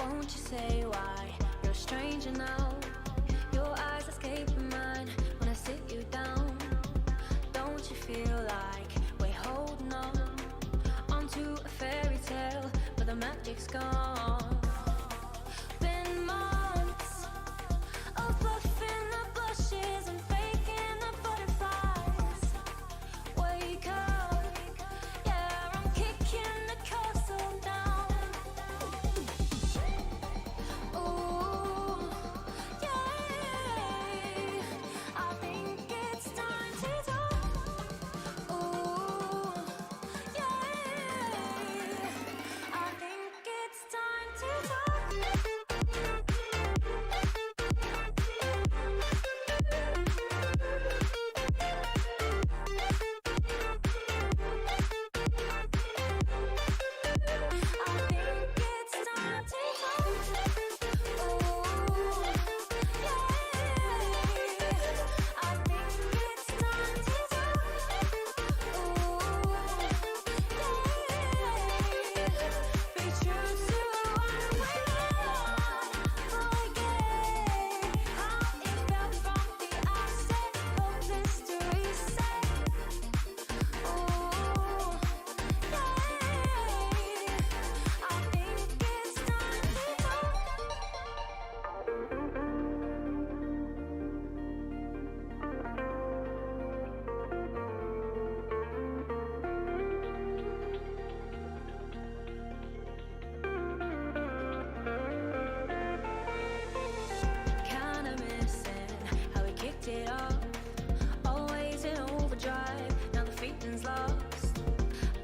Won't you say why you're a stranger now? Your eyes escape mine when I sit you down. Don't you feel like we're holding on onto a fairy tale, but the magic's gone? Been months of bluffing the bushes and faking the butterflies. Wake up, yeah, I'm kicking the castle down. Ooh, yeah, I think it's time to talk. Ooh, yeah, I think it's time to talk. Kinda missing how we kicked it off. Always in overdrive, now the feeling's lost.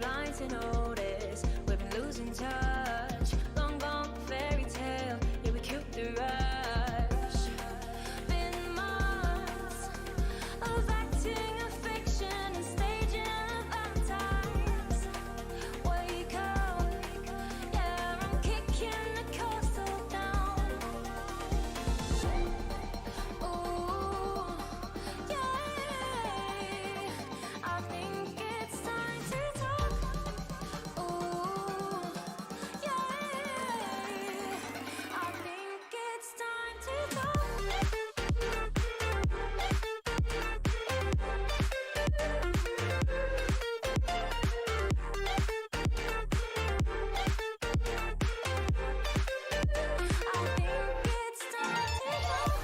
Blind to notice, we've been losing touch. Long gone fairy tale, yeah, we killed the rush. Been months of acting a fiction and staging a valentines. Wake up, yeah, I'm kicking the castle down. Ooh, yeah, I think it's time to talk. Ooh, yeah, I think it's time to talk. I think it's time to talk.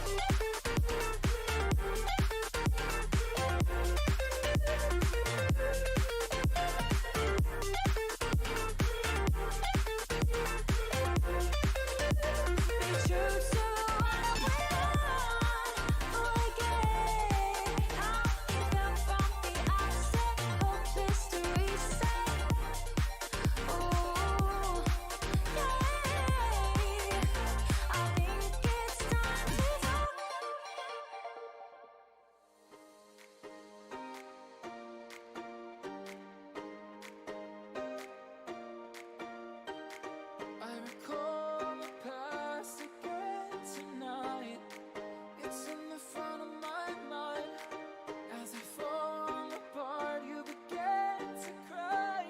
Be true to what we want. Forget how it felt from the outset. Hope history said. Ooh, yeah, I think it's time to talk. I recall the past again tonight. It's in the front of my mind. As I fall apart, you began to cry.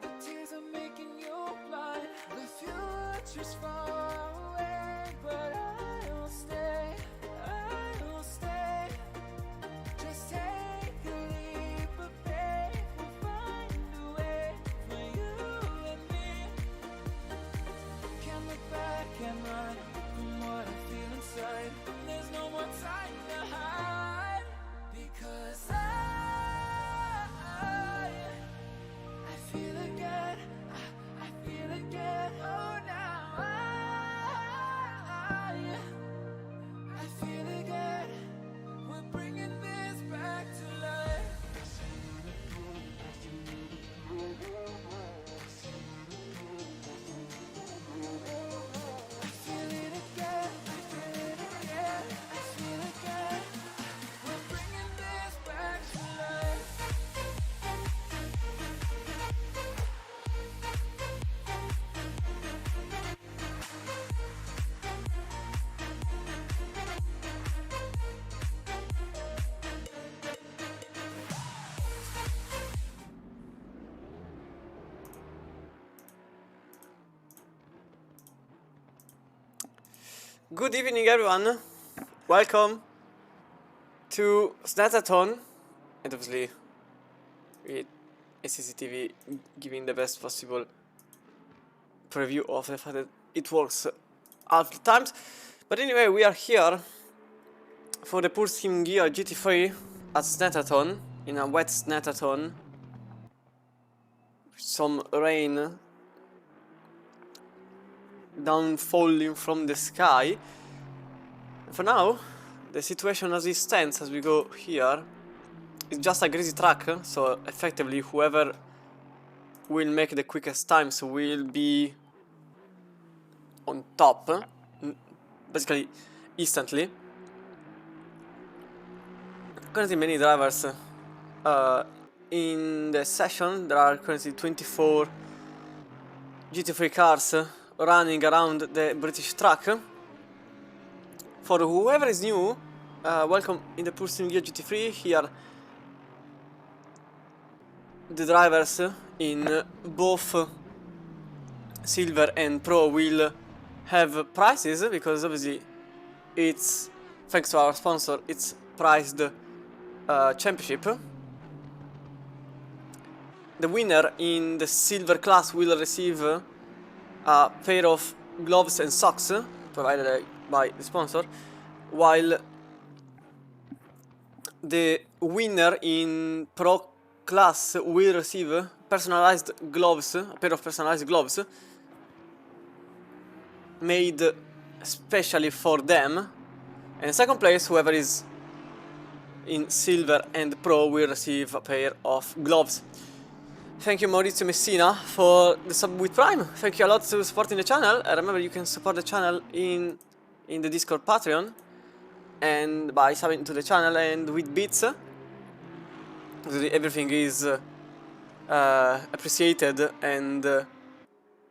The tears are making you blind. The future's far away, but I will stay. I will stay. Just take a leap of faith. We'll find a way for you and me. Can't look back and run from what I feel inside. There's no more time to hide, because I feel again. I feel again. Oh, now I Good evening, everyone. Welcome to Snetterton, and obviously with ACCTV giving the best possible preview of the fact that it works half the times. But anyway, we are here for the Pure Steam Gear GT3 at Snetterton, in a wet Snetterton. Some rain down falling from the sky. For now, the situation as it stands as we go here is just a greasy track, so effectively whoever will make the quickest times will be on top, basically instantly. Currently many drivers in the session. There are currently 24 GT3 cars running around the British track. For whoever is new, welcome in the Pure Steam Gear GT3. Here the drivers in both Silver and Pro will have prizes, because obviously it's, thanks to our sponsor, it's priced championship. The winner in the Silver class will receive a pair of gloves and socks provided by the sponsor, while the winner in Pro class will receive personalized gloves, a pair of personalized gloves made specially for them. And second place, whoever is in Silver and Pro will receive a pair of gloves. Thank you Maurizio Messina for the sub with Prime. Thank you a lot for supporting the channel. Remember, you can support the channel in the Discord Patreon and by subbing to the channel and with bits. Everything is appreciated and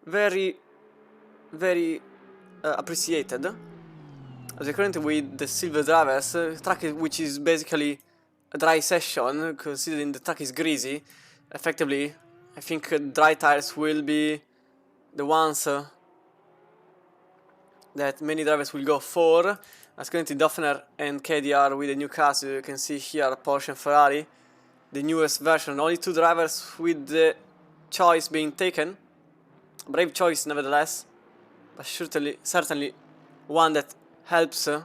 very appreciated. As currently with the Silver drivers, track which is basically a dry session, considering the track is greasy. Effectively, I think dry tires will be the ones that many drivers will go for. As currently Daphner and KDR with the new cars, you can see here Porsche and Ferrari, the newest version. Only two drivers with the choice being taken. Brave choice nevertheless, but certainly one that helps the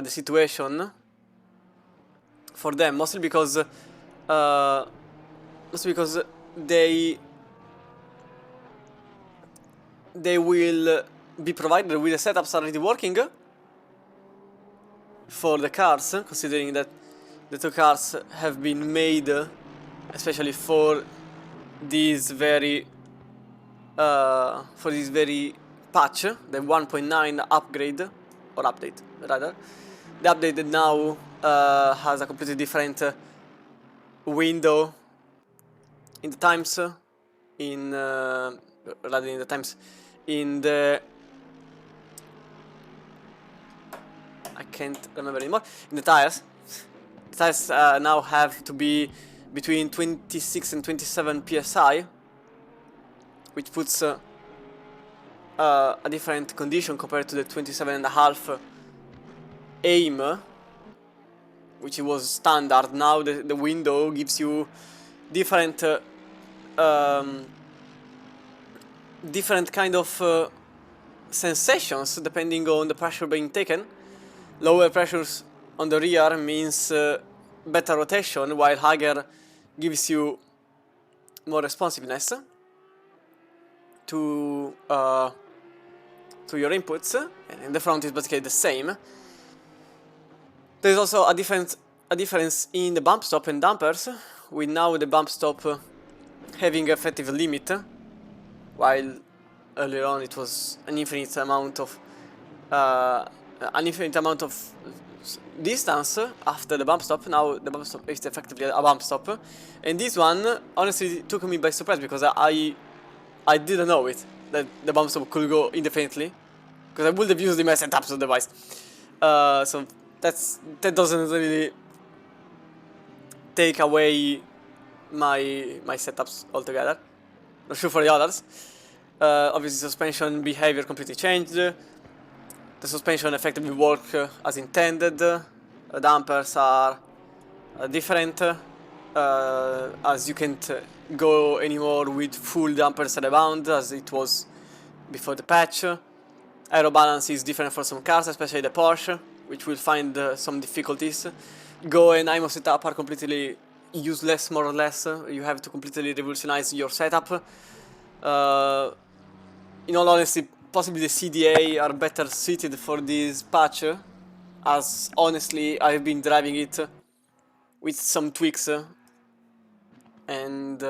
situation for them, mostly because they will be provided with the setups already working for the cars, considering that the two cars have been made especially for this very patch, the 1.9 upgrade or update rather. The update that now has a completely different window in the times, in the I can't remember anymore. In the tires, the tires now have to be between 26 and 27 psi, which puts a different condition compared to the 27.5 aim, which was standard. Now the window gives you different kind of sensations depending on the pressure being taken. Lower pressures on the rear means better rotation, while higher gives you more responsiveness to your inputs, and in the front is basically the same. There's also a difference in the bump stop and dampers, with now the bump stop having effective limit, while earlier on it was an infinite amount of distance after the bump stop. Now the bump stop is effectively a bump stop, and this one honestly took me by surprise, because I didn't know it, that the bump stop could go indefinitely, because I would have used the my setups of the device. So that doesn't really take away my setups altogether. Not sure for the others. Obviously suspension behavior completely changed. the suspension effectively work as intended. Dampers are different, as you can't go anymore with full dampers around as it was before the patch. Aero balance is different for some cars, especially the Porsche, which will find some difficulties. Go and IMO setup are completely useless, more or less. You have to completely revolutionize your setup. In all honesty, possibly the CDA are better suited for this patch, as honestly I've been driving it with some tweaks, and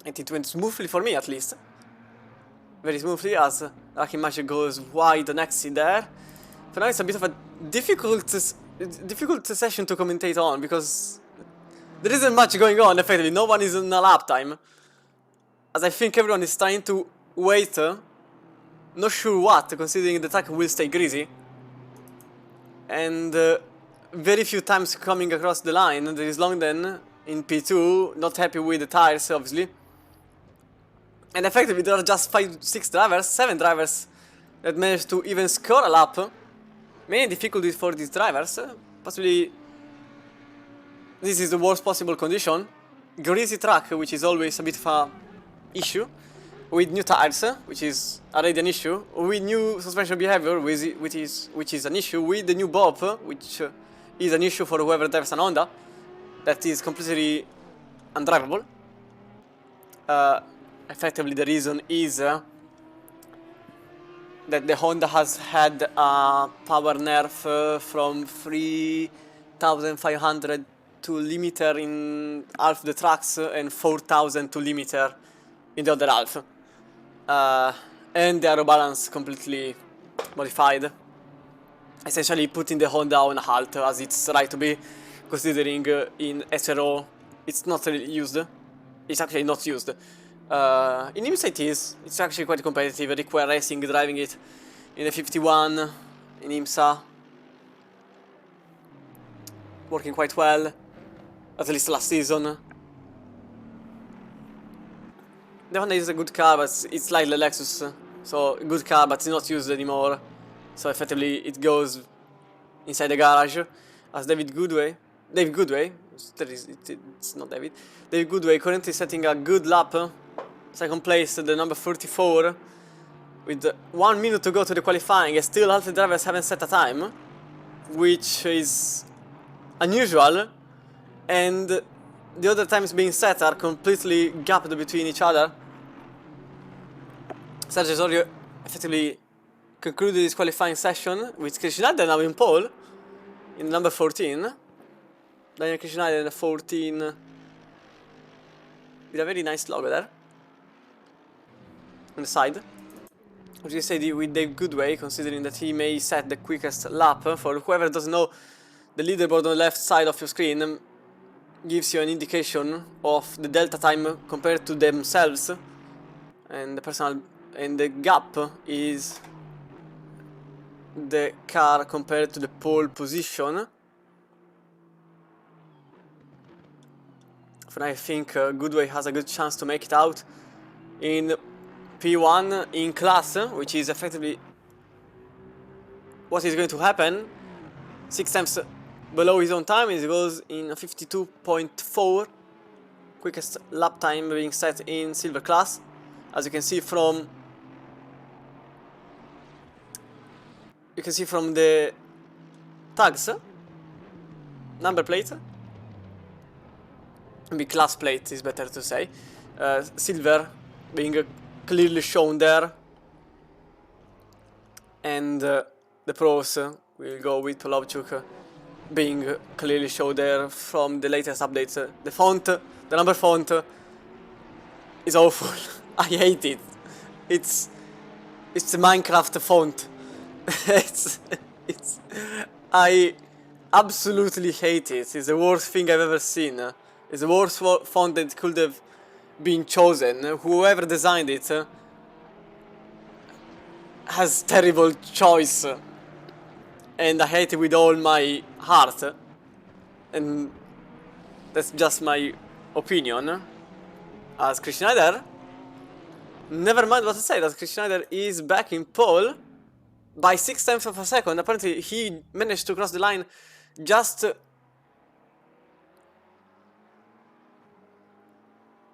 it went smoothly for me, at least. Very smoothly, as Lucky Magic goes wide on exit there. For now it's a bit of a difficult session to commentate on, because there isn't much going on, effectively. No one is in a lap time, as I think everyone is trying to wait, not sure what, considering the track will stay greasy. And very few times coming across the line. There is Longden in P2, not happy with the tires, obviously. And effectively there are just 7 drivers that managed to even score a lap. Many difficulties for these drivers. Possibly this is the worst possible condition. Greasy track, which is always a bit of a issue. With new tires, which is already an issue. With new suspension behavior, which is an issue. With the new bob, which is an issue for whoever drives an Honda. That is completely undrivable. Effectively the reason is that the Honda has had a power nerf from 3,500 to limiter in half the tracks and 4,000 to limiter in the other half. And the aero balance completely modified, essentially putting the Honda on a halt, as it's right to be, considering in SRO it's not really used. It's actually not used. In IMSA it is. It's actually quite competitive. Require Racing driving it in the 51 in IMSA, working quite well, at least last season. The Honda is a good car, but it's like the Lexus, so a good car, but it's not used anymore. So effectively it goes inside the garage, as David Goodway, it's not David. David Goodway currently setting a good lap, second place, the number 44, with 1 minute to go to the qualifying, and still half the drivers haven't set a time, which is unusual, and the other times being set are completely gapped between each other. Sergio Osorio effectively concluded his qualifying session with Schneider now in pole, in number 14. Daniel Schneider in 14, with a very nice logo there on the side. Which is said with Dave Goodway, considering that he may set the quickest lap. For whoever doesn't know, the leaderboard on the left side of your screen gives you an indication of the delta time compared to themselves, and the gap is the car compared to the pole position. For now, I think Goodway has a good chance to make it out in P1 in class, which is effectively what is going to happen. 6 times below his own time, he goes in 52.4, quickest lap time being set in silver class, as you can see from the tags, number plate, maybe class plate is better to say, silver being clearly shown there, and the pros will go with Polovchuk being clearly shown there from the latest updates. The font, the number font is awful. I hate it. It's the Minecraft font. I absolutely hate it. It's the worst thing I've ever seen. It's the worst font that could have been chosen. Whoever designed it has terrible choice, and I hate it with all my heart, and that's just my opinion. As Chris Schneider, never mind what I said, as Chris Schneider is back in pole, by 6 tenths of a second. Apparently he managed to cross the line just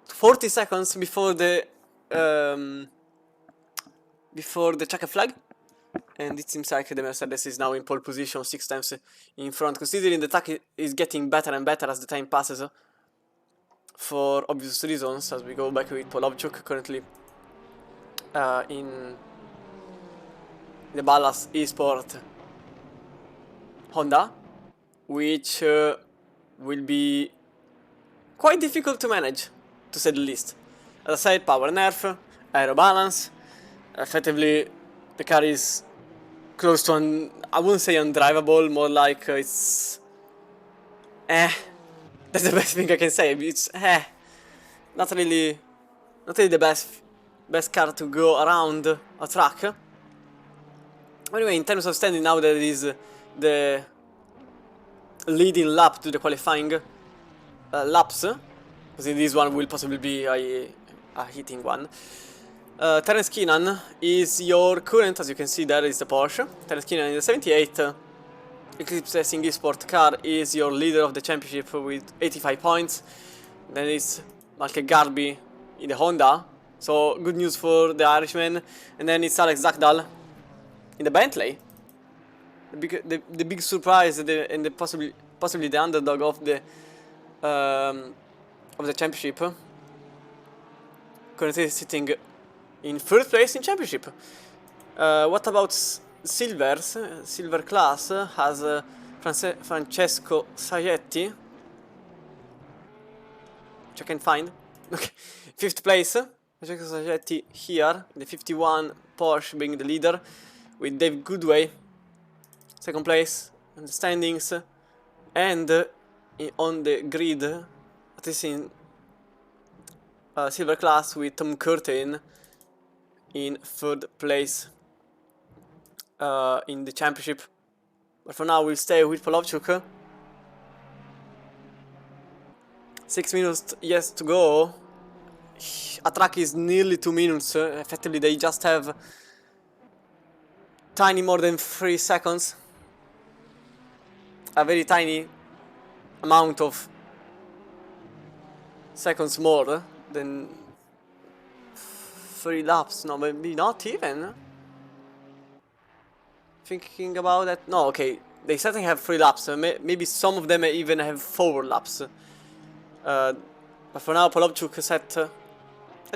40 seconds before the checkered flag. And it seems like the Mercedes is now in pole position, 6 times in front, considering the track is getting better and better as the time passes, for obvious reasons, as we go back with Polovchuk currently in the Ballas eSport Honda, which will be quite difficult to manage, to say the least. As I said, power nerf, aero balance, effectively the car is close to I wouldn't say undrivable, more like it's that's the best thing I can say. It's not really the best car to go around a track. Anyway, in terms of standing now, there is the leading lap to the qualifying laps, because in this one will possibly be a hitting one. Terence Keenan is your current, as you can see there is the Porsche. Terence Keenan in the 78 Eclipse Racing eSport car is your leader of the championship with 85 points. Then it's Malke Garbi in the Honda, so good news for the Irishman. And then it's Alex Zakdal in the Bentley. The big surprise and the possibly the underdog of the championship. Currently sitting in third place in championship. What about silvers? Silver class has Francesco Sagetti, which I can find. Okay, 5th place. Francesco Sagetti here, the 51 Porsche being the leader, with Dave Goodway 2nd place in the standings, and on the grid, at least in silver class, with Tom Curtin in 3rd place in the championship. But for now we'll stay with Polovchuk. 6 minutes yes to go. A track is nearly 2 minutes. Effectively they just have tiny more than 3 seconds. A very tiny amount of seconds more than 3 laps. No, maybe not even. Thinking about that, no, okay, they certainly have 3 laps. Maybe some of them even have 4 laps. But for now, Polovchuk set a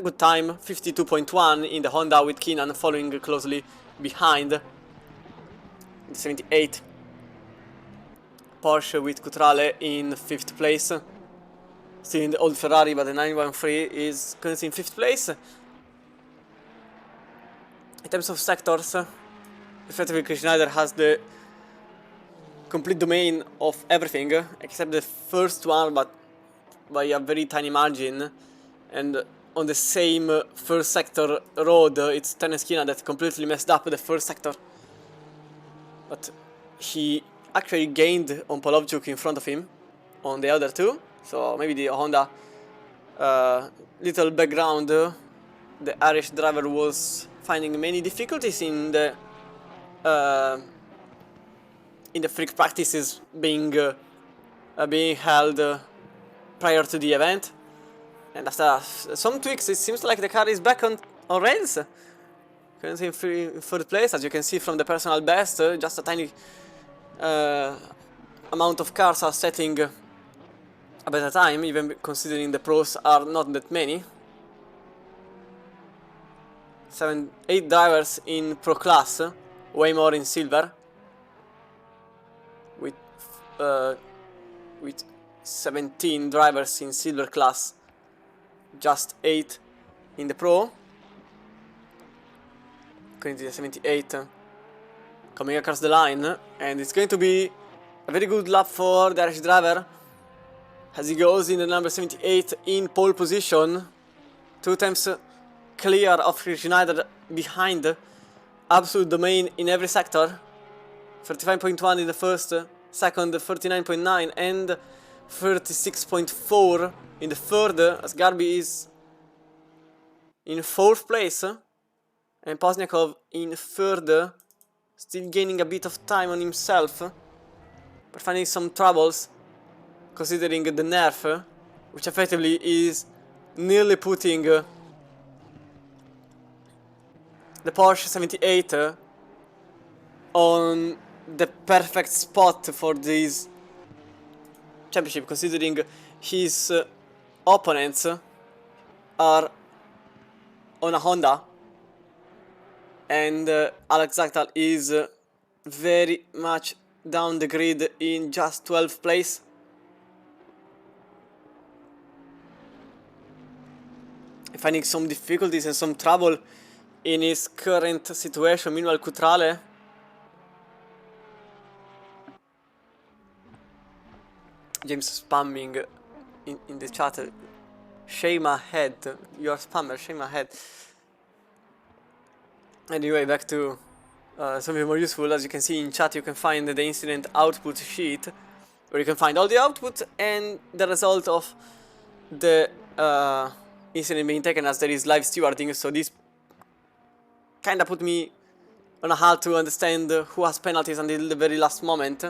good time, 52.1 in the Honda, with Keenan following closely behind. The 78 Porsche with Cutrale in 5th place. Still in the old Ferrari, but the 913 is currently in 5th place. In terms of sectors, effectively Chris Schneider has the complete domain of everything, except the first one, but by a very tiny margin. And on the same first sector road, it's Terence Keenan that completely messed up the first sector. But he actually gained on Polovchuk in front of him on the other two. So maybe the Honda little background, the Irish driver was finding many difficulties in the freak practices being held prior to the event, and after some tweaks it seems like the car is back on rails. Currently in 3rd place, as you can see from the personal best. Just a tiny amount of cars are setting a better time, even considering the pros are not that many. 8 drivers in pro class, way more in silver, with 17 drivers in silver class, just 8 in the pro. Currently 78 coming across the line, and it's going to be a very good lap for the Irish driver, as he goes in the number 78 in pole position, 2 times clear of Schneider behind. Absolute domain in every sector. 35.1 in the first, second 39.9 and 36.4 in the third, as Garbi is in 4th place and Pozniakov in 3rd still gaining a bit of time on himself, but finding some troubles, considering the nerf, which effectively is nearly putting the Porsche 78 on the perfect spot for this championship, considering his opponents are on a Honda, and Alex Zachtal is very much down the grid in just 12th place. Finding some difficulties and some trouble in his current situation. Meanwhile, Cutrale James spamming in the chat. Shame ahead. You're a spammer, shame ahead. Anyway, back to something more useful. As you can see in chat, you can find the incident output sheet, where you can find all the output and the result of the incident being taken, as there is live stewarding. So this kind of put me on a halt to understand who has penalties until the very last moment.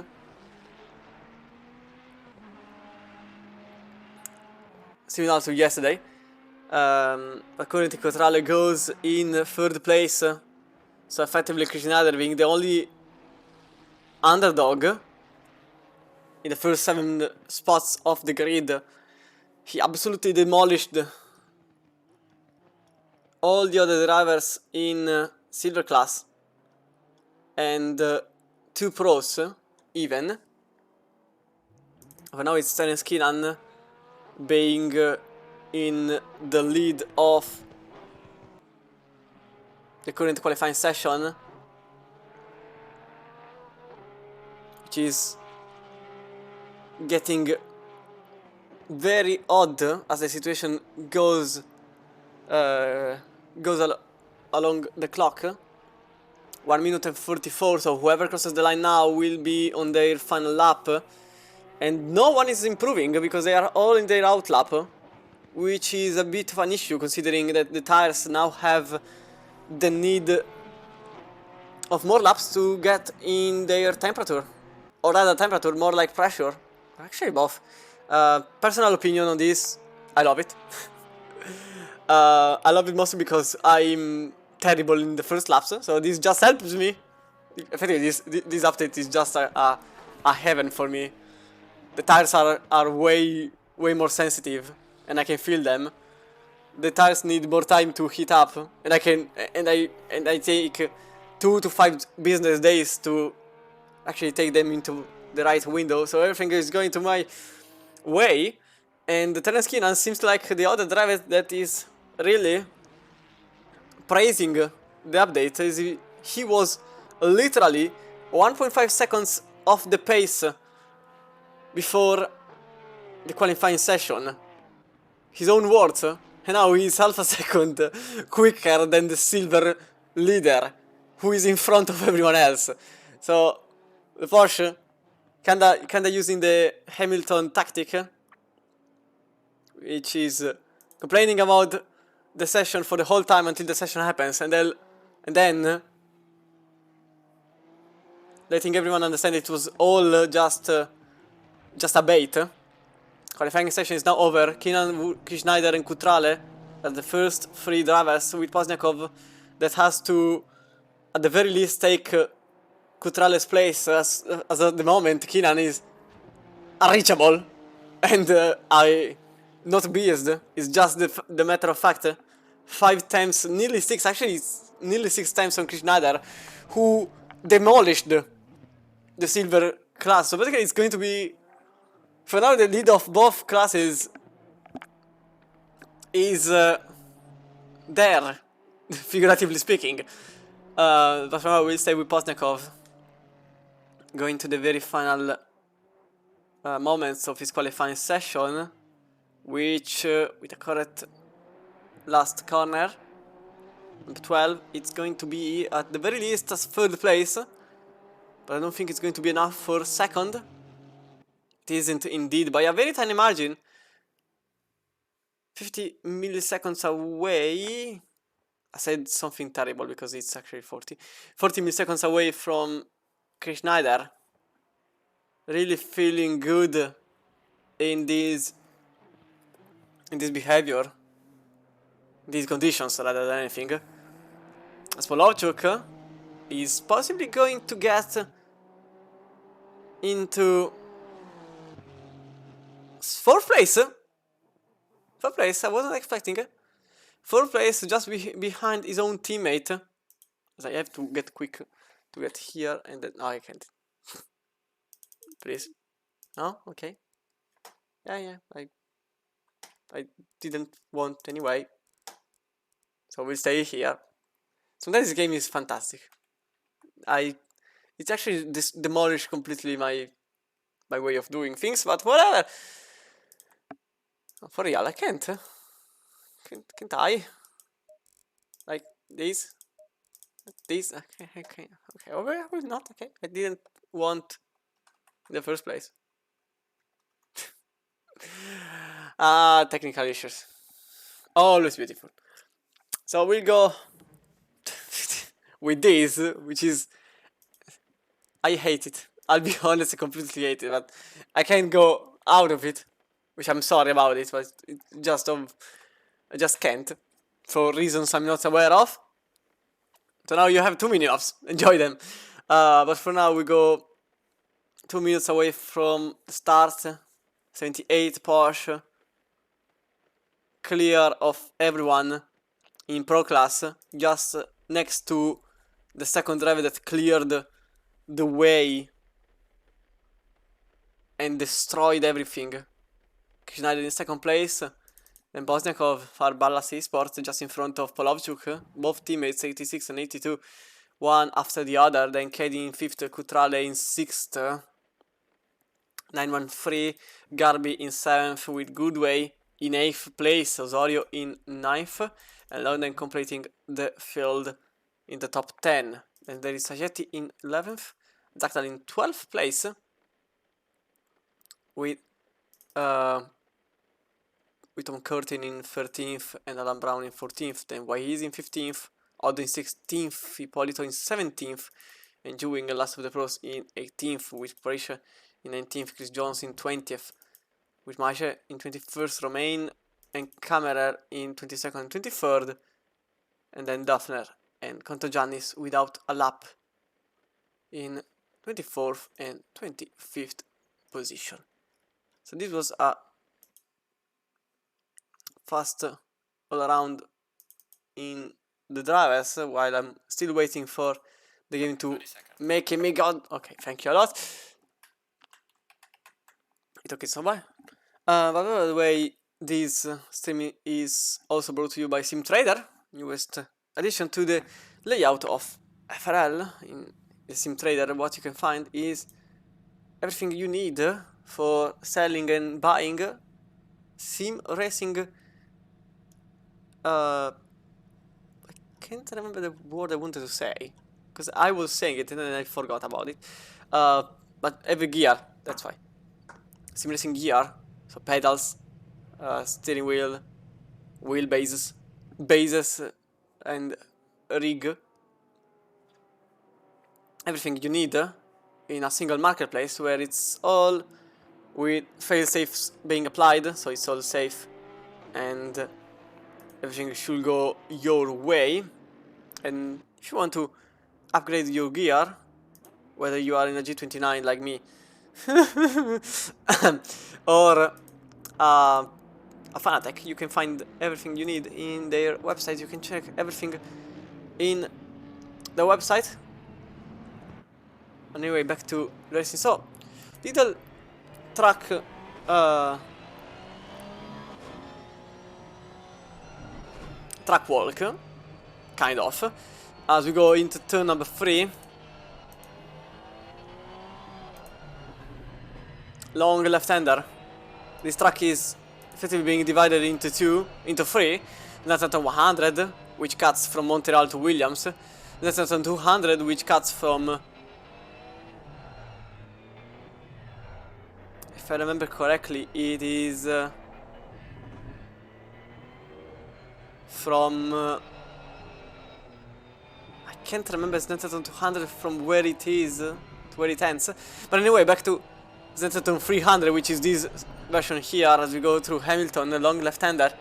Similar to yesterday. But currently Cotrale goes in 3rd place. So effectively Christian Schneider being the only underdog in the first 7 spots of the grid. He absolutely demolished all the other drivers in silver class, and 2 pros even. But now it's Terence Keenan being in the lead of the current qualifying session, which is getting very odd as the situation goes along the clock. 1 minute and 44, so whoever crosses the line now will be on their final lap, and no one is improving because they are all in their out lap, which is a bit of an issue considering that the tires now have the need of more laps to get in their temperature, or rather temperature, more like pressure, actually both. Personal opinion on this, I love it. I love it mostly because I'm terrible in the first laps, so this just helps me. Effectively, this update is just a heaven for me. The tires are way more sensitive, and I can feel them. The tires need more time to heat up, and I take 2 to 5 business days to actually take them into the right window. So everything is going to my way, and Terence Keenan seems like the other driver that is really praising the update. He was literally 1.5 seconds off the pace before the qualifying session. His own words, and now he's half a second quicker than the silver leader, who is in front of everyone else. So the Porsche kinda using the Hamilton tactic, which is complaining about the session for the whole time until the session happens, and then letting everyone understand it was all just a bait. Qualifying session is now over. Keenan, Schneider and Cutrale are the first 3 drivers, with Pozniakov that has to, at the very least, take Cutrale's place, as at the moment Keenan is unreachable, and I not biased, it's just the matter of fact. 5 times, nearly 6, actually it's nearly 6 times on Chris Schneider, who demolished the silver class. So basically it's going to be, for now, the lead of both classes is there, figuratively speaking. But for now we'll stay with Pozniakov, going to the very final moments of his qualifying session, which with a correct last corner, number 12, it's going to be at the very least as 3rd place, but I don't think it's going to be enough for 2nd. It isn't indeed, by a very tiny margin. 50 milliseconds away. I said something terrible because it's actually 40 milliseconds away from Chris Schneider. Really feeling good in this behavior, these conditions rather than anything. As Polovchuk is possibly going to get into 4th place. 4th place, I wasn't expecting. 4th place, just behind his own teammate. I have to get quick to get here and then. No, I can't. Please. No? Okay. Yeah, I didn't want anyway. So we'll stay here. Sometimes this game is fantastic. It's actually demolished completely my way of doing things, but whatever. For real, I can't. Can't I? Like this? This? Okay. Or why not? Okay, I didn't want in the first place. Technical issues. Always beautiful. So we'll go with this, which is... I hate it. I'll be honest, I completely hate it, but I can't go out of it. Which I'm sorry about it, but I just can't. For reasons I'm not aware of. So now you have 2 mini-offs. Enjoy them. But for now we go 2 minutes away from the start. 78 Porsche. Clear of everyone in Pro Class. Just next to the second driver that cleared the way and destroyed everything. Schneider in second place. Then Bosniakov for Ballas Esports just in front of Polovchuk. Both teammates 86 and 82. One after the other. Then Kedi in 5th. Kutrale in 6th. 913. Garbi in 7th with Goodway in 8th place. Osorio in 9th. And London completing the field in the top 10. Then there is Sagetti in 11th. Zaktal in 12th place. With Tom Curtin in 13th and Alan Brown in 14th. Then Waiz in 15th. Odo in 16th. Ippolito in 17th. And Jewing, last of the pros, in 18th. With Parisha in 19th. Chris Jones in 20th. With Maje in 21st. Romain and Kammerer in 22nd and 23rd. And then Duffner and Contagiannis without a lap in 24th and 25th position. So this was a fast all around in the drivers, while I'm still waiting for the game to make me god. Okay, thank you a lot. It took it so bad. But by the way, this stream is also brought to you by SimTrader, newest addition to the layout of FRL. In the SimTrader, what you can find is everything you need for selling and buying sim racing. I can't remember the word I wanted to say because I was saying it and then I forgot about it. But every gear, that's why. Sim racing gear, so pedals, steering wheel, wheelbases, bases, and rig. Everything you need in a single marketplace where it's all with fail-safes being applied, so it's all safe and everything should go your way. And if you want to upgrade your gear, whether you are in a G29 like me or a Fanatec, you can find everything you need in their website. You can check everything in the website. Anyway, back to racing. So, little track track walk, kind of, as we go into turn number 3. Long left-hander. This track is effectively being divided into 3. Snetterton 100, which cuts from Montreal to Williams. Snetterton 200, which cuts from, if I remember correctly, it is from can't remember Snetterton 200 from where it is to where it ends. But anyway, back to Snetterton 300, which is this version here, as we go through Hamilton, a long left-hander,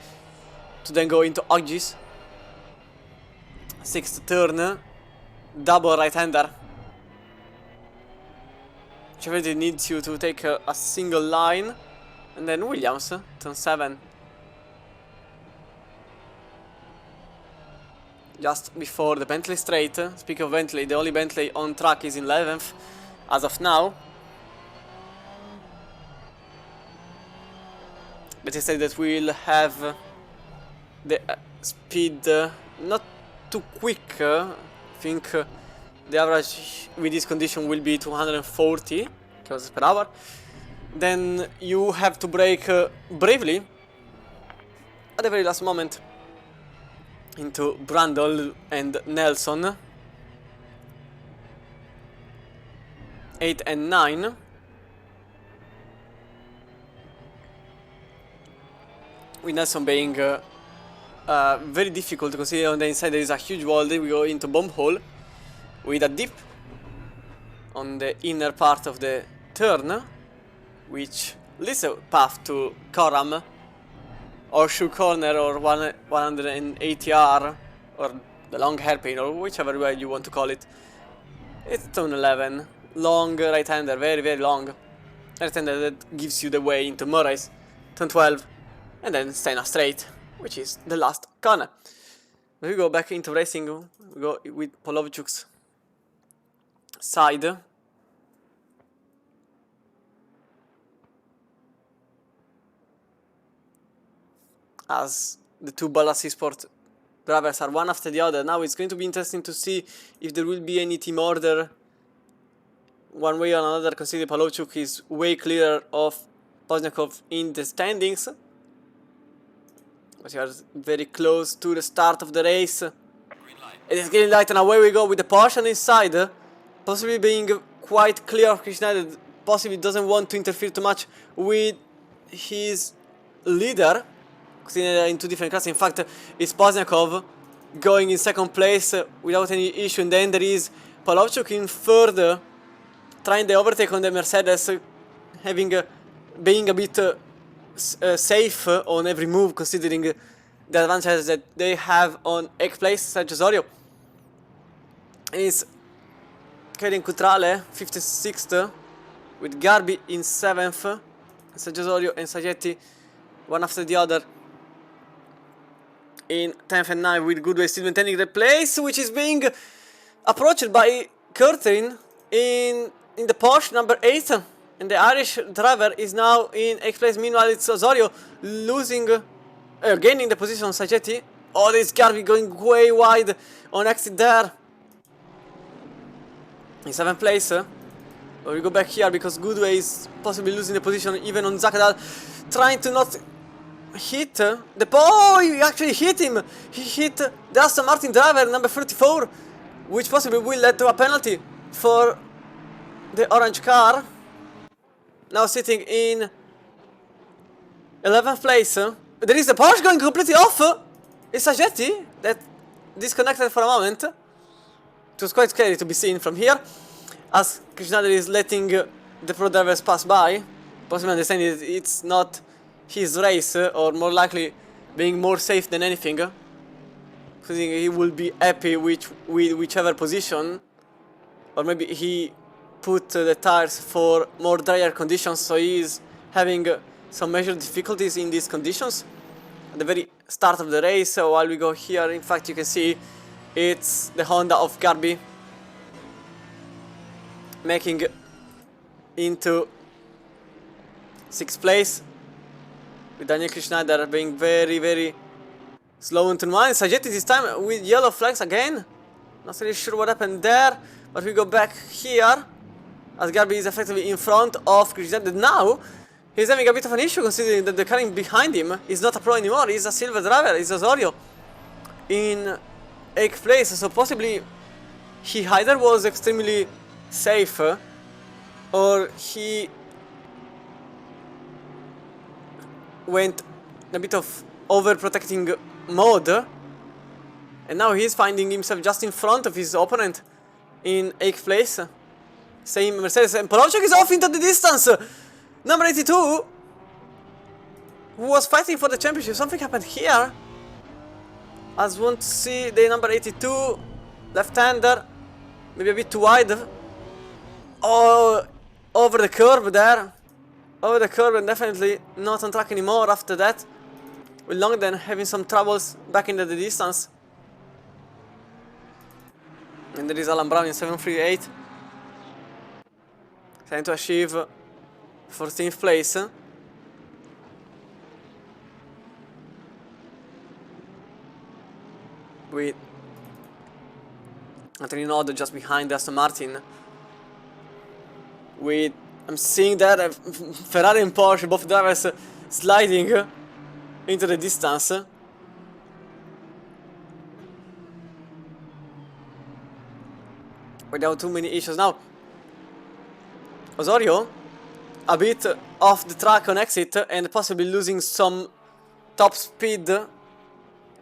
to then go into Oggies. 6th turn, double right-hander. Which already needs you to take a single line. And then Williams, turn 7. Just before the Bentley straight. Speaking of Bentley, the only Bentley on track is in 11th as of now. But instead that we'll have the speed not too quick. I think the average with this condition will be 240 km per hour. Then you have to brake bravely at the very last moment into Brundle and Nelson. 8 and 9. With Nelson being very difficult to consider. On the inside there is a huge wall. Then we go into bomb hole with a dip on the inner part of the turn, which leads a path to Coram, Horseshoe Corner, or 180R, or the long hairpin, or whichever way you want to call it. It's turn 11. Long right-hander, very, very long. Right-hander that gives you the way into Murray's. Turn 12. And then Stena straight, which is the last corner. When we go back into racing, we go with Polovchuk's side. As the two Ballast Sport drivers are one after the other. Now it's going to be interesting to see if there will be any team order one way or another, considering Polovchuk is way clearer of Pozniakov in the standings. But we are very close to the start of the race. It is getting light and away we go with the Porsche on his side. Possibly being quite clear of Krishna, that possibly doesn't want to interfere too much with his leader. In two different classes. In fact, it's Pozniakov going in second place without any issue. And then there is Polovchuk in third, trying the overtake on the Mercedes, being a bit safe on every move, considering the advantages that they have on 8th place. Sergio Osorio is carrying Cutrale 56th, with Garbi in 7th, Sergio Osorio and Saggetti one after the other in 10th and 9th, with Goodway still maintaining the place, which is being approached by Curtin in the Porsche number 8. And the Irish driver is now in 8th place. Meanwhile, it's Osorio gaining the position on Saggetti. Oh, this Garbi going way wide on exit there. In 7th place. We go back here because Goodway is possibly losing the position even on Zakadal, trying to not hit the... Oh, he actually hit him! He hit the Aston Martin driver, number 34, which possibly will lead to a penalty for the orange car. Now sitting in 11th place. There is the Porsche going completely off. It's Saggetti that disconnected for a moment. It was quite scary to be seen from here, as Krishnader is letting the pro drivers pass by. Possibly understanding that it's not his race, or more likely being more safe than anything. I think he will be happy with whichever position, or maybe he put the tires for more drier conditions, so he is having some major difficulties in these conditions at the very start of the race. So while we go here, in fact, you can see it's the Honda of Garbi making into 6th place, with Daniel Krishnader being very, very slow into 1. Saggetti this time with yellow flags again. Not really sure what happened there, but we go back here as Garbi is effectively in front of Krishnader. Now he's having a bit of an issue, considering that the car behind him is not a pro anymore. He's a silver driver. It's Osorio in 8th place. So possibly he either was extremely safe, or he went a bit of overprotecting mode And now he's finding himself just in front of his opponent in 8th place. Same Mercedes, and Polowczyk is off into the distance. Number 82, who was fighting for the championship. Something happened here. As want to see the number 82 left-hander, maybe a bit too wide. Oh, over the curb there. Over the curb, and definitely not on track anymore after that. With Longden having some troubles back into the distance. And there is Alan Brown in 738. Trying to achieve 14th place. With Anthony Nodd just behind Aston Martin. With, I'm seeing that Ferrari and Porsche, both drivers sliding into the distance. Without too many issues now. Osorio a bit off the track on exit and possibly losing some top speed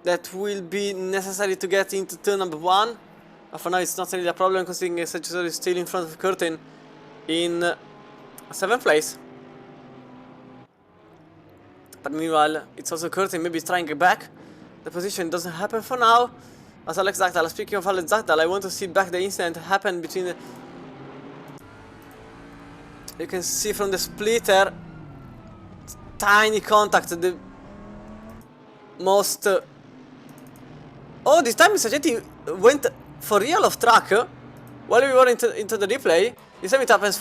that will be necessary to get into turn number 1. But for now it's not really a problem, considering Osorio is still in front of Curtin in 7th place. But meanwhile it's also Curtin maybe trying back. The position doesn't happen for now. As Alex Zagdal, speaking of Alex Zagdal, I want to see back the incident happen between the... You can see from the splitter, tiny contact, the most... Oh, this time Saggetti went for real off track while we were into the replay. This time it happens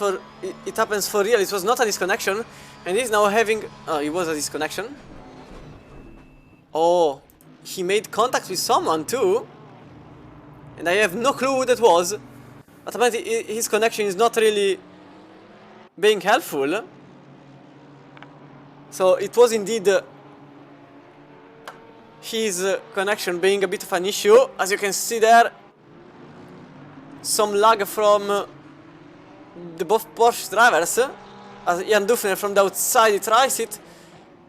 for real. It was not a disconnection, and he's now having... Oh, it was a disconnection. Oh, he made contact with someone too, and I have no clue who that was. But apparently his connection is not really being helpful. So it was indeed his connection being a bit of an issue. As you can see there, some lag from the both Porsche drivers. As Jan Dufner from the outside he tries it,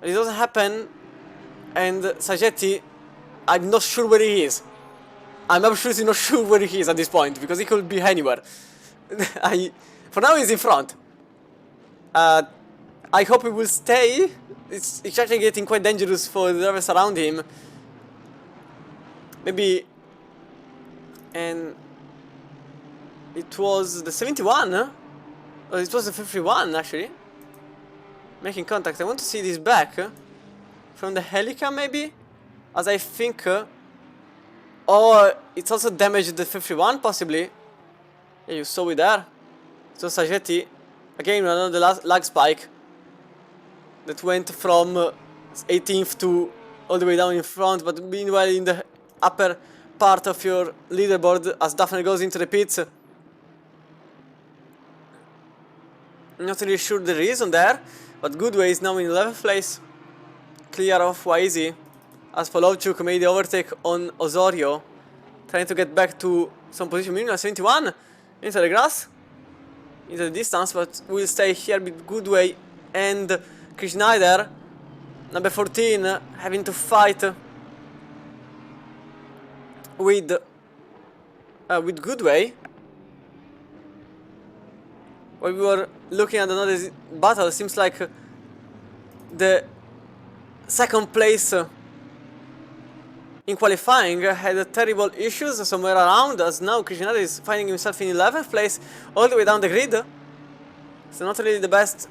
but it doesn't happen. And Saggetti, I'm not sure where he is. I'm absolutely not sure where he is at this point, because he could be anywhere. For now he's in front. I hope he will stay. It's actually getting quite dangerous for the drivers around him. Maybe... And... It was the 71, huh? Oh, it was the 51 actually. Making contact. I want to see this back. From the Helica maybe? As I think... Oh, it's also damaged the 51 possibly. Yeah, you saw it there. So Saggetti, again another lag spike. That went from 18th to all the way down in front. But meanwhile in the upper part of your leaderboard as Daphne goes into the pits. Not really sure the reason there. But Goodway is now in 11th place. Clear of Waizi. As Polowczyk made the overtake on Osorio, trying to get back to some position. Meanwhile, 71 into the grass, into the distance, but will stay here with Goodway and Chris Schneider. Number 14 having to fight with Goodway. While we were looking at another battle, it seems like the second place in qualifying had terrible issues somewhere around, as now Krishnada is finding himself in 11th place all the way down the grid. So not really the best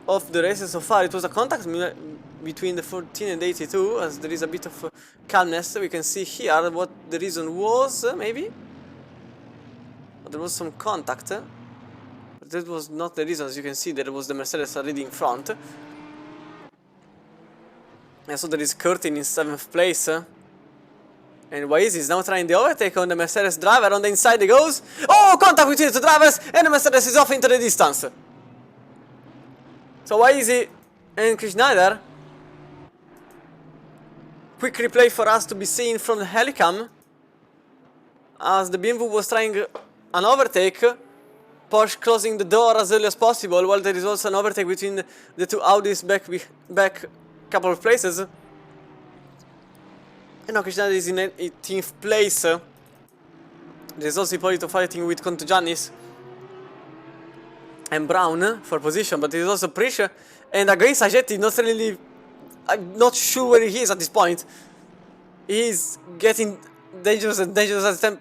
of the races so far. It was a contact between the 14 and 82, as there is a bit of calmness. We can see here what the reason was, maybe? But there was some contact, but that was not the reason. As you can see, there was the Mercedes already in front. And so there is Curtin in 7th place. And Waizi is now trying the overtake on the Mercedes driver. On the inside he goes. Oh, contact between the two drivers, and the Mercedes is off into the distance. So Waizi and Chris Schneider. Quick replay for us to be seen from the Helicam. As the BMW was trying an overtake. Porsche closing the door as early as possible, while there is also an overtake between the two Audis back couple of places. And now Krishna is in 18th place. There's also Ippolito fighting with Contugiannis and Brown for position, but there's also Prisha and against Sagetti. Not really, I'm not sure where he is at this point. He's getting dangerous and dangerous at the time.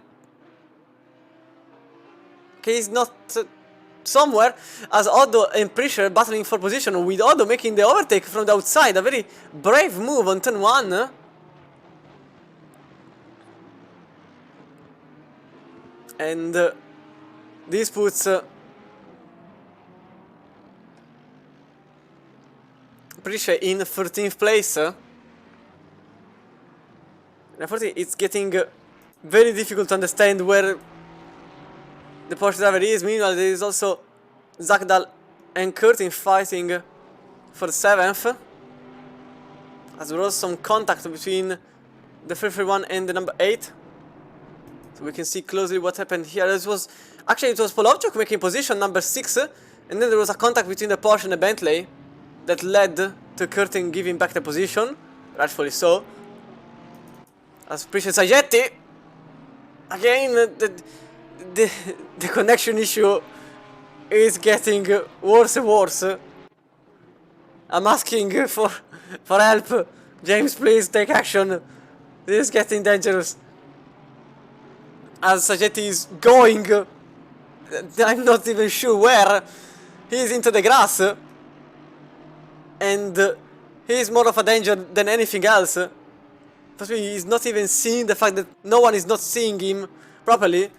Okay, he's not somewhere as Otto and Prisha battling for position, with Otto making the overtake from the outside. A very brave move on turn 1. And this puts Prisha in 13th place. And unfortunately, it's getting very difficult to understand where the Porsche driver is. Meanwhile, there is also Zakdal and Curtin fighting for 7th. As there was some contact between the 331 and the number 8. So we can see closely what happened here. It was Polovchuk making position number 6, and then there was a contact between the Porsche and the Bentley that led to Curtin giving back the position, rightfully so. As Prisha Sagetti, again the connection issue is getting worse and worse. I'm asking for help. James, please take action. This is getting dangerous. As Sagetti is going, I'm not even sure where. He's into the grass, and he's more of a danger than anything else. But he's not even seeing the fact that no one is not seeing him properly.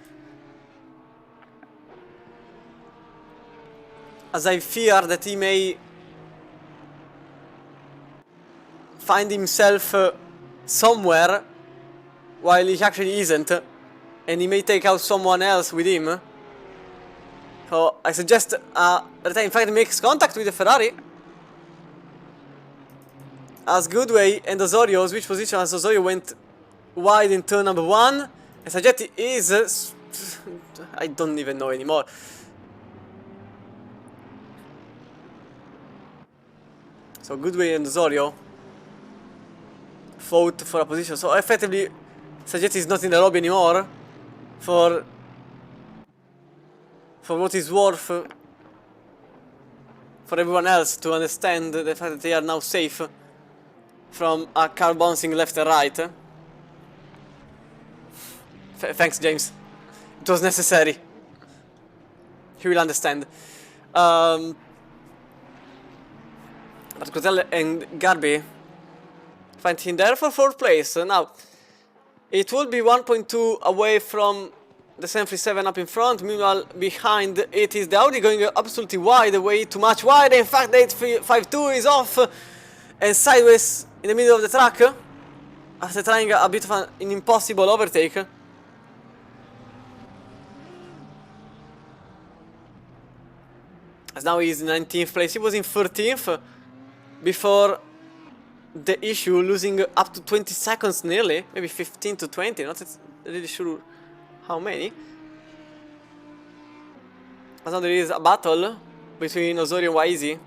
As I fear that he may find himself somewhere while he actually isn't. And he may take out someone else with him. So I suggest that I in fact makes contact with the Ferrari. As Goodway and Osorio switch position, as Osorio went wide in turn number 1. And Sagetti is... I don't even know anymore. So Goodway and Osorio fought for a position. So effectively, Sagetti is not in the lobby anymore. For what it's worth, for everyone else to understand the fact that they are now safe from a car bouncing left and right. Thanks, James. It was necessary. He will understand. But Cotell and Garby find him there for 4th place. Now, it will be 1.2 away from the 737 up in front. Meanwhile, behind it is the Audi going absolutely wide, way too much wide. In fact, the 852 is off and sideways in the middle of the track after trying a bit of an impossible overtake. As now he's in 19th place. He was in 13th before the issue, losing up to 20 seconds nearly, maybe 15 to 20, not really sure how many. As now there is a battle between Osorio and Waizi.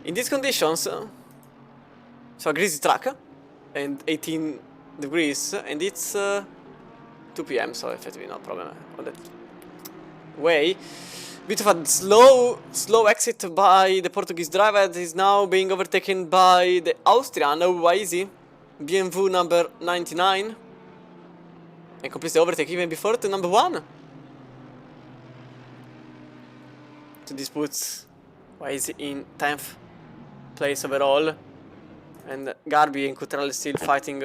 In these conditions, so a greasy track, and 18 degrees, and it's 2 PM, so effectively no problem on that way. Bit of a slow exit by the Portuguese driver that is now being overtaken by the Austrian Waizi, BMW number 99, and completes the overtake even before to number 1. So this puts Waizi in 10th place overall, and Garby and Cottrell still fighting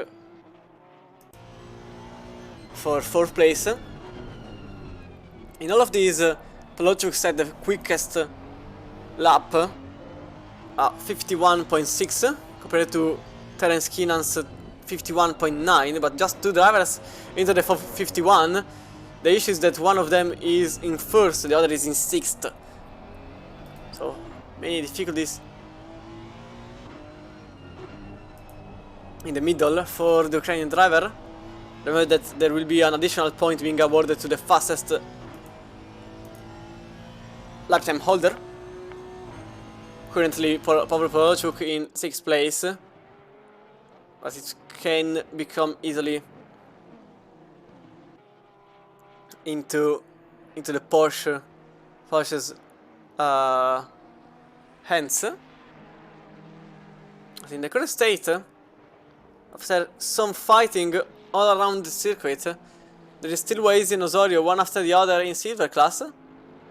for 4th place. In all of these, Polovchuk set the quickest lap at 51.6 compared to Terence Keenan's 51.9, but just 2 drivers into the 51. The issue is that one of them is in 1st, the other is in 6th. So many difficulties in the middle for the Ukrainian driver. Remember that there will be an additional point being awarded to the fastest lap time holder. Currently Pavel Polovchuk in 6th place. but it can become easily into the Porsche's hands. But in the current state, after some fighting all around the circuit, there is still Waze and Osorio, one after the other in silver class,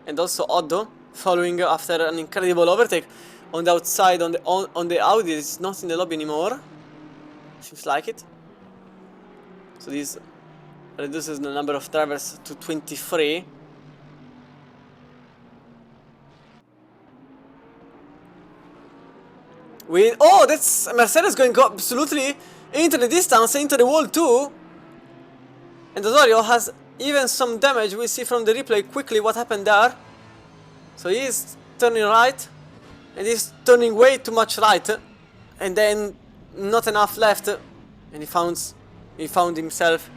and also Otto following after an incredible overtake on the outside on the Audi. It's not in the lobby anymore. Seems like it. So this reduces the number of drivers to 23. Oh, that's Mercedes going absolutely into the distance, into the wall too. And Osorio has even some damage. We see from the replay quickly what happened there. So he's turning right, and he's turning way too much right, and then not enough left, and he found himself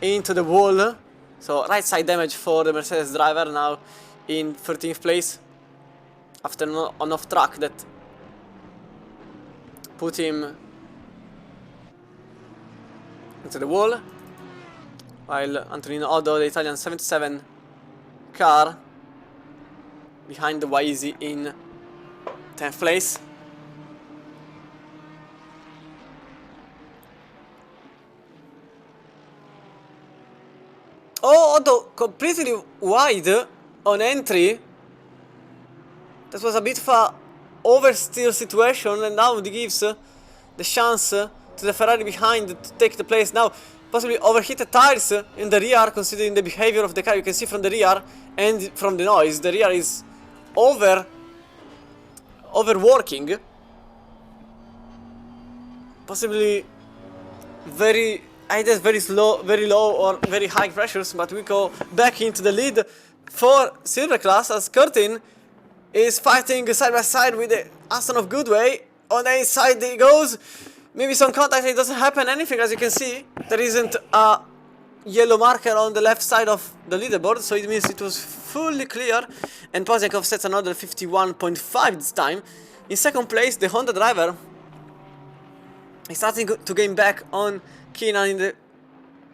into the wall. So right side damage for the Mercedes driver, now in 13th place after an off track that put him into the wall, while Antonino Oddo, the Italian 77 car, behind the Waizi in 10th place. Oh, Otto completely wide on entry. That was a bit of a oversteer situation, and now it gives the chance to the Ferrari behind to take the place. Now possibly overheated tires in the rear, considering the behavior of the car. You can see from the rear and from the noise, the rear is overworking. Possibly either very slow, very low, or very high pressures. But we go back into the lead for silver class as Curtin is fighting side by side with the Aston of Goodway. On the inside he goes. Maybe some contact, it doesn't happen anything. As you can see, there isn't a yellow marker on the left side of the leaderboard, so it means it was fully clear. And Poziakov sets another 51.5 this time. In second place, the Honda driver is starting to gain back on Keenan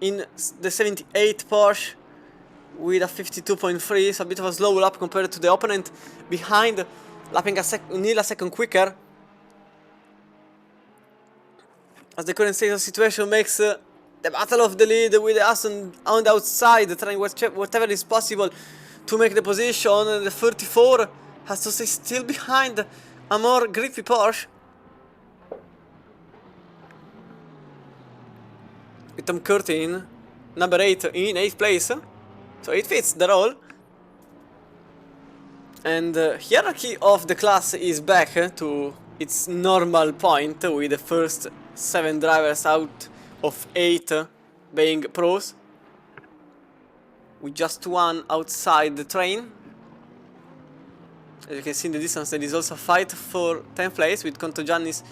in the 78 Porsche with a 52.3, so a bit of a slow lap compared to the opponent behind, lapping nearly a second quicker. As the current state of situation makes the battle of the lead with the Aston on the outside, trying whatever is possible to make the position. The 34 has to stay still behind a more grippy Porsche, with Tom Curtin, number 8, in 8th place. So it fits the role. And the hierarchy of the class is back to its normal point, with the first 7 drivers out of 8 being pros, with just 1 outside the train. As you can see in the distance, there is also a fight for 10th place with Contogiannis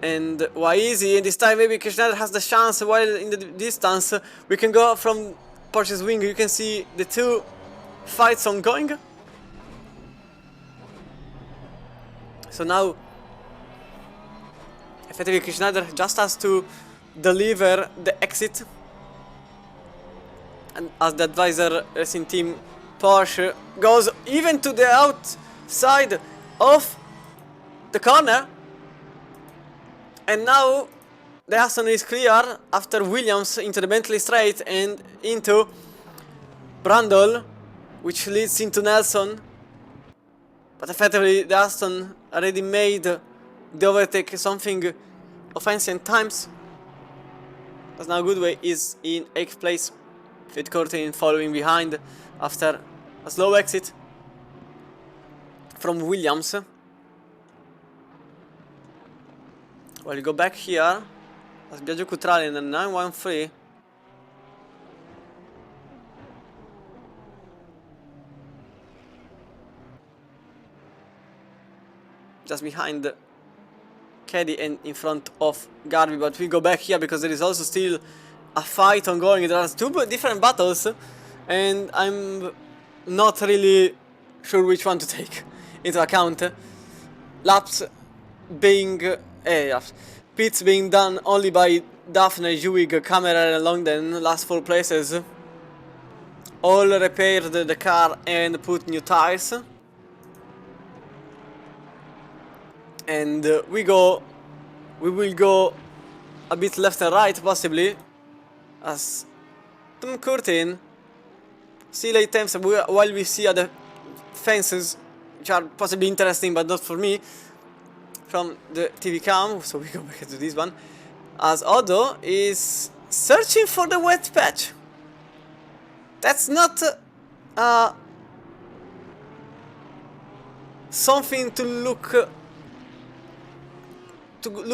and Waizi, and this time maybe Schneider has the chance. While in the distance we can go from Porsche's wing, you can see the 2 fights ongoing. So now effectively Schneider just has to deliver the exit, and as the advisor racing team Porsche goes even to the outside of the corner. And now the Aston is clear after Williams into the Bentley straight and into Brundle, which leads into Nelson. But effectively the Aston already made the overtake something of ancient times, as now Goodway is in 8th place, with Curtin following behind after a slow exit from Williams. Well, you go back here as Biagio Cutrali in the 913. Just behind Caddy and in front of Garvey, but we go back here because there is also still a fight ongoing. There are 2 different battles, and I'm not really sure which one to take into account. Laps being pit pits being done only by Daphne, Juwig, Cameron and Longden, last 4 places. All repaired the car and put new tires. And we will go a bit left and right possibly, as Tom Curtin see late attempts while we see other fences which are possibly interesting but not for me from the TV cam. So we go back to this one, as Odo is searching for the wet patch. That's not something to look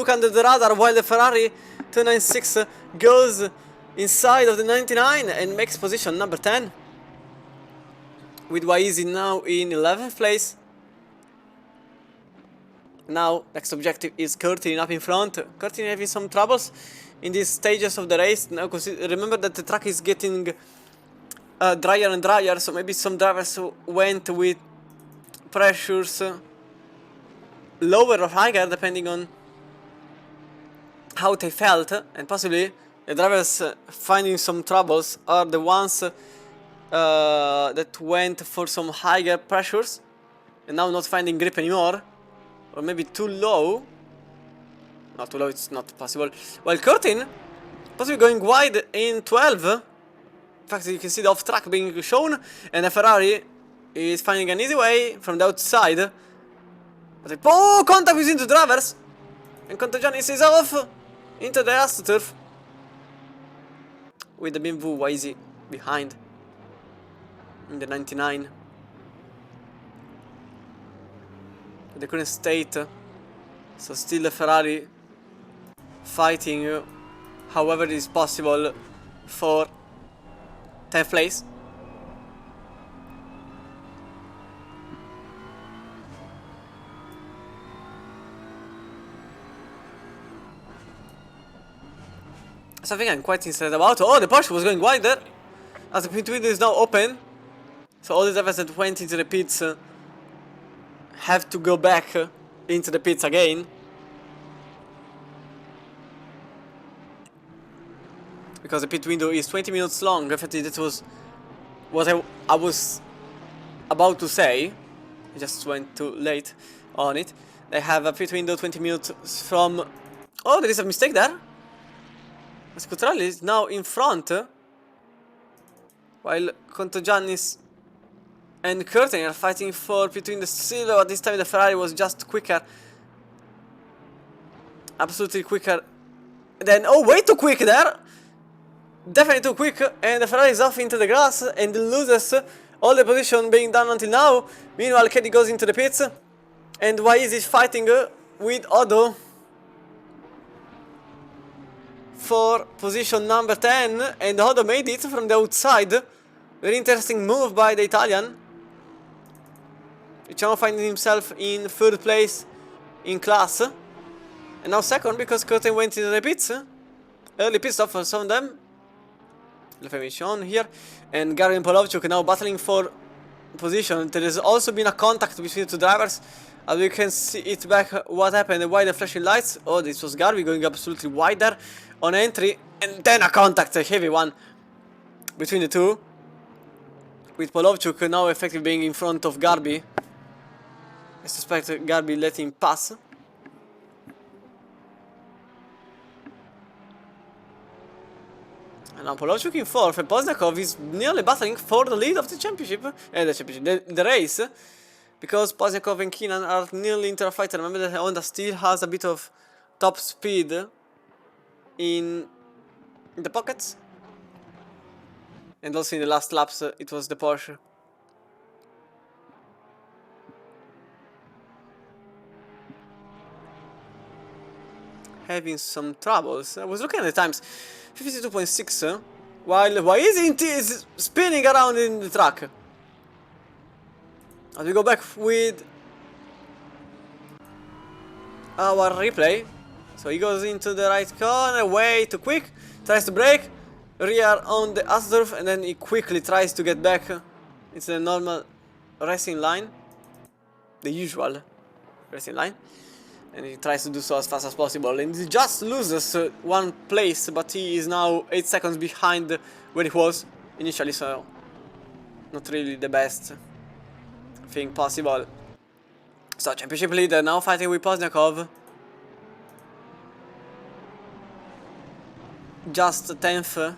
under the radar, while the Ferrari 296 goes inside of the 99 and makes position number 10, with Waizi now in 11th place. Now next objective is Curtin up in front. Curtin having some troubles in these stages of the race. Now remember that the track is getting drier and drier, so maybe some drivers went with pressures lower or higher depending on how they felt, and possibly the drivers finding some troubles are the ones that went for some higher pressures and now not finding grip anymore, or maybe too low. Not too low, it's not possible. While Curtin possibly going wide in 12. In fact, you can see the off track being shown, and the Ferrari is finding an easy way from the outside. But contact between the drivers, and Contagiani is off into the AstroTurf, with the BMW Waizi behind in the 99. The current state, so still the Ferrari fighting however it is possible for 10th place. Something I'm quite interested about. Oh, the Porsche was going wide there, as the pit window is now open. So all the drivers that went into the pits have to go back into the pits again, because the pit window is 20 minutes long. Effectively, that was what I was about to say. I just went too late on it. They have a pit window 20 minutes from... Oh, there is a mistake there. Scutrelli is now in front, while Contagianis and Curtin are fighting for between the silver. But this time the Ferrari was just quicker, absolutely quicker. Then way too quick there, definitely too quick, and the Ferrari is off into the grass and loses all the position being done until now. Meanwhile, Keddy goes into the pits, and Waiz is fighting with Odo for position number 10, and Odo made it from the outside. Very interesting move by the Italian, which now finding himself in 3rd place in class, and now 2nd because Curtin went into the pits. Early pit stop for some of them. The finish on here, and Gary and Polovchuk now battling for position. There has also been a contact between the two drivers, as we can see it back what happened and why the flashing lights. Oh, this was Garvey going absolutely wide there on entry, and then a contact, a heavy one between the two, with Polovchuk now effectively being in front of Garby. I suspect Garby let him pass. And now Polovchuk in 4th, and Poznakov is nearly battling for the lead of the championship, the race, because Poznakov and Keenan are nearly into a fight. Remember that Honda still has a bit of top speed in the pockets, and also in the last laps it was the Porsche. Having some troubles. I was looking at the times, 52.6, while Waiz is spinning around in the track. As we go back with our replay. So he goes into the right corner, way too quick, tries to brake, rear on the AstroTurf, and then he quickly tries to get back into the normal racing line, the usual racing line. and he tries to do so as fast as possible, and he just loses 1 place, but he is now 8 seconds behind where he was initially, so not really the best thing possible. So championship leader now fighting with Pozniakov. Just 10th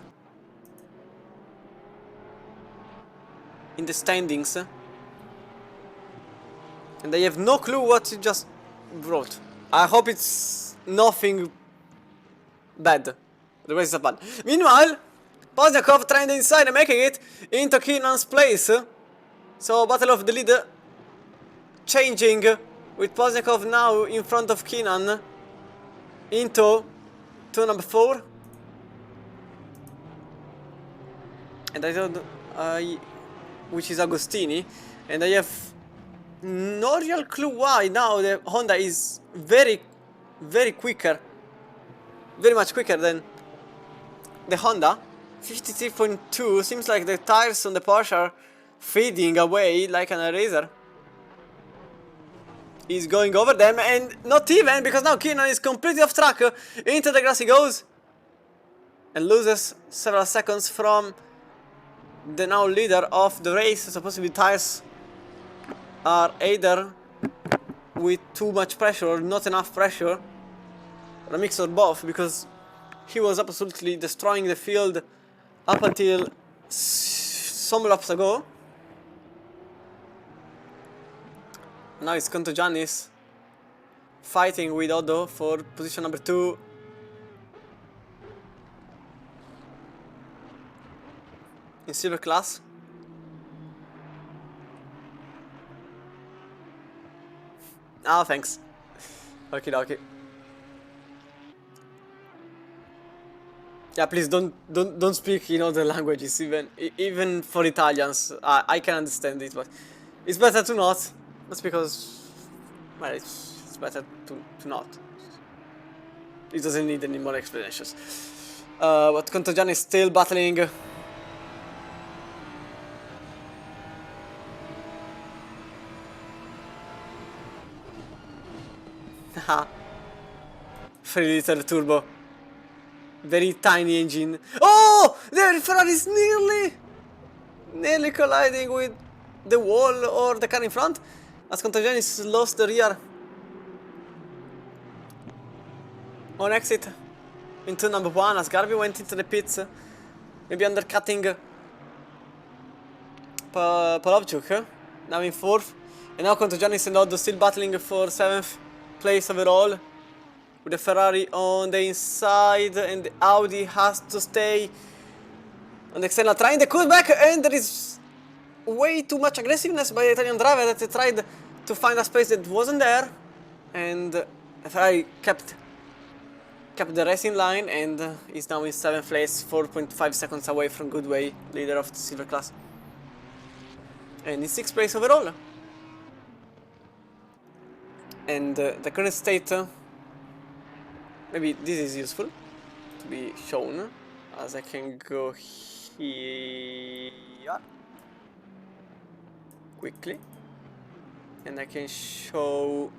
in the standings, and I have no clue what you just wrote. I hope it's nothing bad, otherwise it's bad. Meanwhile, Pozniakov trying the inside and making it into Keenan's place. So battle of the lead changing, with Pozniakov now in front of Keenan into turn number 4. And I don't, which is Agostini, and I have no real clue why now the Honda is very quicker, very much quicker than the Honda. 53.2, seems like the tires on the Porsche are fading away like an eraser. He's going over them, and not even, because now Keenan is completely off track. Into the grass he goes, and loses several seconds from the now leader of the race. Supposedly tires are either with too much pressure or not enough pressure, or a mix of both, because he was absolutely destroying the field up until some laps ago. Now it's Contogiannis fighting with Oddo for position number 2. In silver class. Ah, thanks. Okay, okay. Yeah, please don't speak in other languages, even for Italians. I can understand it, but it's better to not. That's because, well, it's better to not. It doesn't need any more explanations. But Contogianni is still battling. Haha. 3-liter turbo. Very tiny engine. Oh! The Ferrari is nearly colliding with the wall or the car in front, as Contogiannis lost the rear on exit into number 1, as Garvey went into the pits, maybe undercutting Polovchuk, now in 4th, and now Contogiannis and Oddo still battling for 7th place overall, with the Ferrari on the inside, and the Audi has to stay on the external, trying the cutback, and there is way too much aggressiveness by the Italian driver that he tried to find a space that wasn't there, and the Ferrari kept the racing line, and is now in 7th place, 4.5 seconds away from Goodway, leader of the silver class, and in 6th place overall. And the current state, maybe this is useful to be shown, as I can go here quickly, and I can show,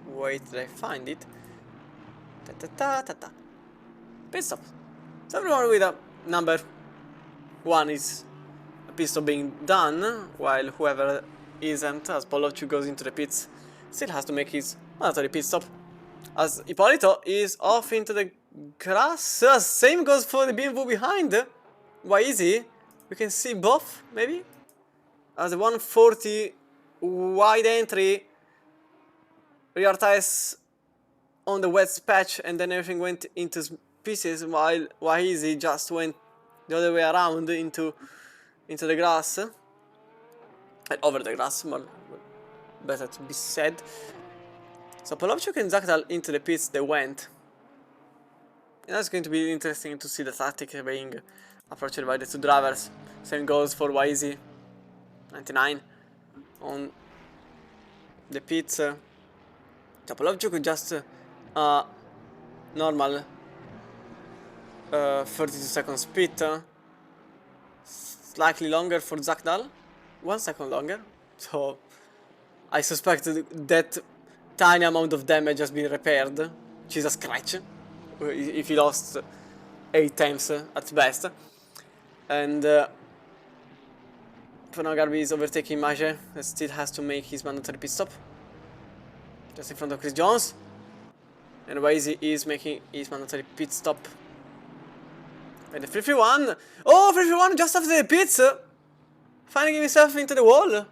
wait till I find it, pit stop. So everyone with a number 1 is a pit stop being done, while whoever isn't, as Polovchuk goes into the pits, still has to make his mandatory pit stop, as Ippolito is off into the grass. Same goes for the BMW behind. Why is he? We can see both, maybe, as the 140 wide entry, rear tires on the wet patch, and then everything went into pieces, while Waizi just went the other way around into the grass, and over the grass, more better to be said. So Polovchuk and Zakdal into the pits they went, and that's going to be interesting to see the tactic being approached by the two drivers. Same goes for Waizi, 99 on the pits. So Polovchuk just normal 32 seconds pit, slightly longer for Zakdal, 1 second longer, so I suspect that tiny amount of damage has been repaired, which is a scratch, if he lost 8 times at best. And for now Garby is overtaking Mage, that still has to make his mandatory pit stop. Just in front of Chris Jones. And Wazy is making his mandatory pit stop. And the 331! Oh, 331 just after the pits! Finding himself into the wall.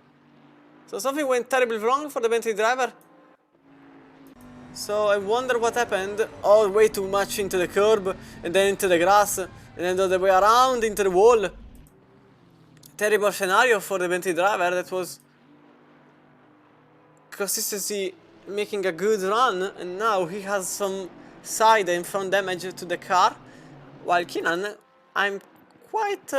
So something went terribly wrong for the Bentley driver. So I wonder what happened. Oh, way too much into the curb, and then into the grass, and then the other way around into the wall. Terrible scenario for the Bentley driver. That was consistency making a good run, and now he has some side and front damage to the car. While Keenan, I'm quite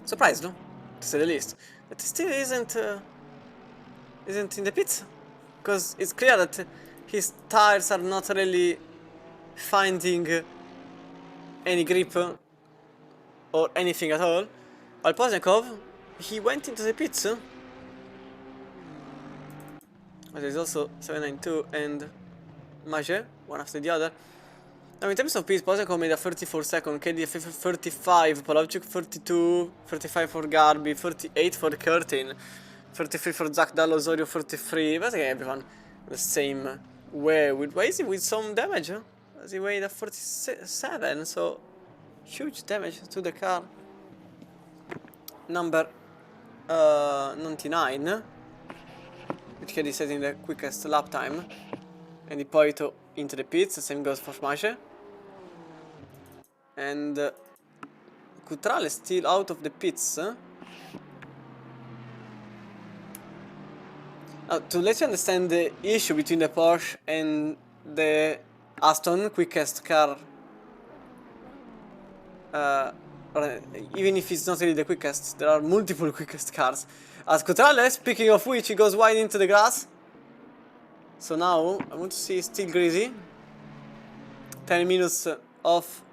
surprised, no? To say the least, that he still isn't in the pits, because it's clear that his tires are not really finding any grip or anything at all. While Pozniakov, he went into the pits. But there's also 792 and Mage, one after the other. Now in terms of pits, Pozniakov made a 34-second, KD 35, Polavchuk 32, 35 for Garby, 38 for Curtin, 33 for Zach Dallo, Zorio 43, basically everyone the same way, with Wazy with some damage, as he weighed a 47, so huge damage to the car. Number 99, which KD setting the quickest lap time, and Ippolito into the pits, the same goes for Mage. And Cutrale still out of the pits. To let you understand the issue between the Porsche and the Aston, quickest car, even if it's not really the quickest, there are multiple quickest cars. As Cutrale, speaking of which, he goes wide into the grass. So now, I want to see still greasy. 10 minutes off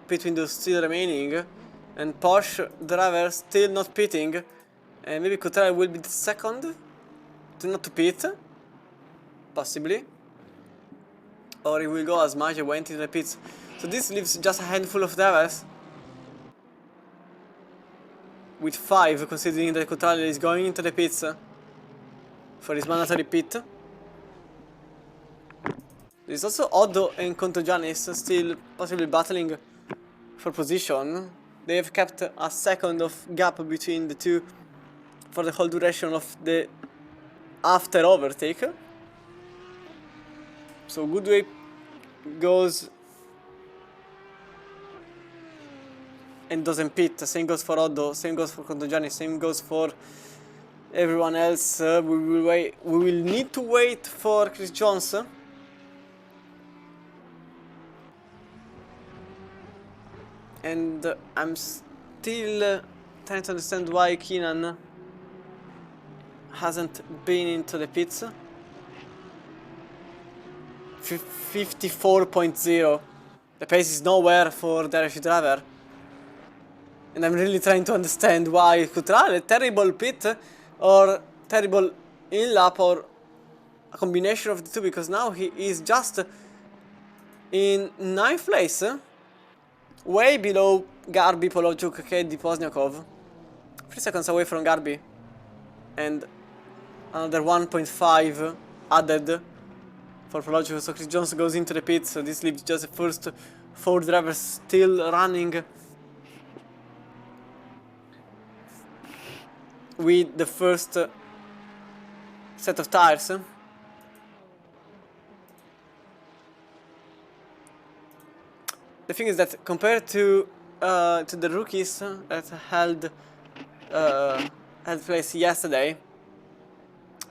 between those still remaining. And Porsche driver still not pitting. And maybe Cutrale will be the second to not to pit. Possibly. Or he will go as Mage went into the pits. So this leaves just a handful of drivers. With 5, considering that Cutrale is going into the pits for his mandatory pit. There's also Oddo and Contogiannis still possibly battling for position. They have kept a second of gap between the two for the whole duration of the after overtake. So Goodway goes and doesn't pit. Same goes for Oddo, same goes for Contogiannis, same goes for everyone else. We will need to wait for Chris Jones. And I'm still trying to understand why Keenan hasn't been into the pits. 54.0. The pace is nowhere for the Irish driver. And I'm really trying to understand why Cutrale, terrible pit or terrible in lap or a combination of the two, because now he is just in 9th place. Way below Garby, Polovchuk, KD, Pozniakov. 3 seconds away from Garby. And another 1.5 added for Polovchuk. So Chris Jones goes into the pits. So this leaves just the first 4 drivers still running with the first set of tires. The thing is that compared to the rookies that held place yesterday,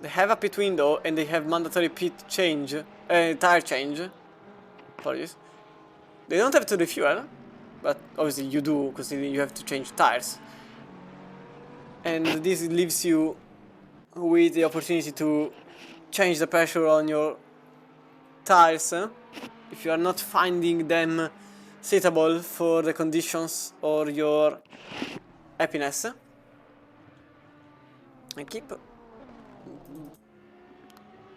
they have a pit window and they have mandatory pit change, tire change. Apologies. They don't have to refuel, but obviously you do, considering you have to change tires. And this leaves you with the opportunity to change the pressure on your tires if you are not finding them suitable for the conditions or your happiness. I keep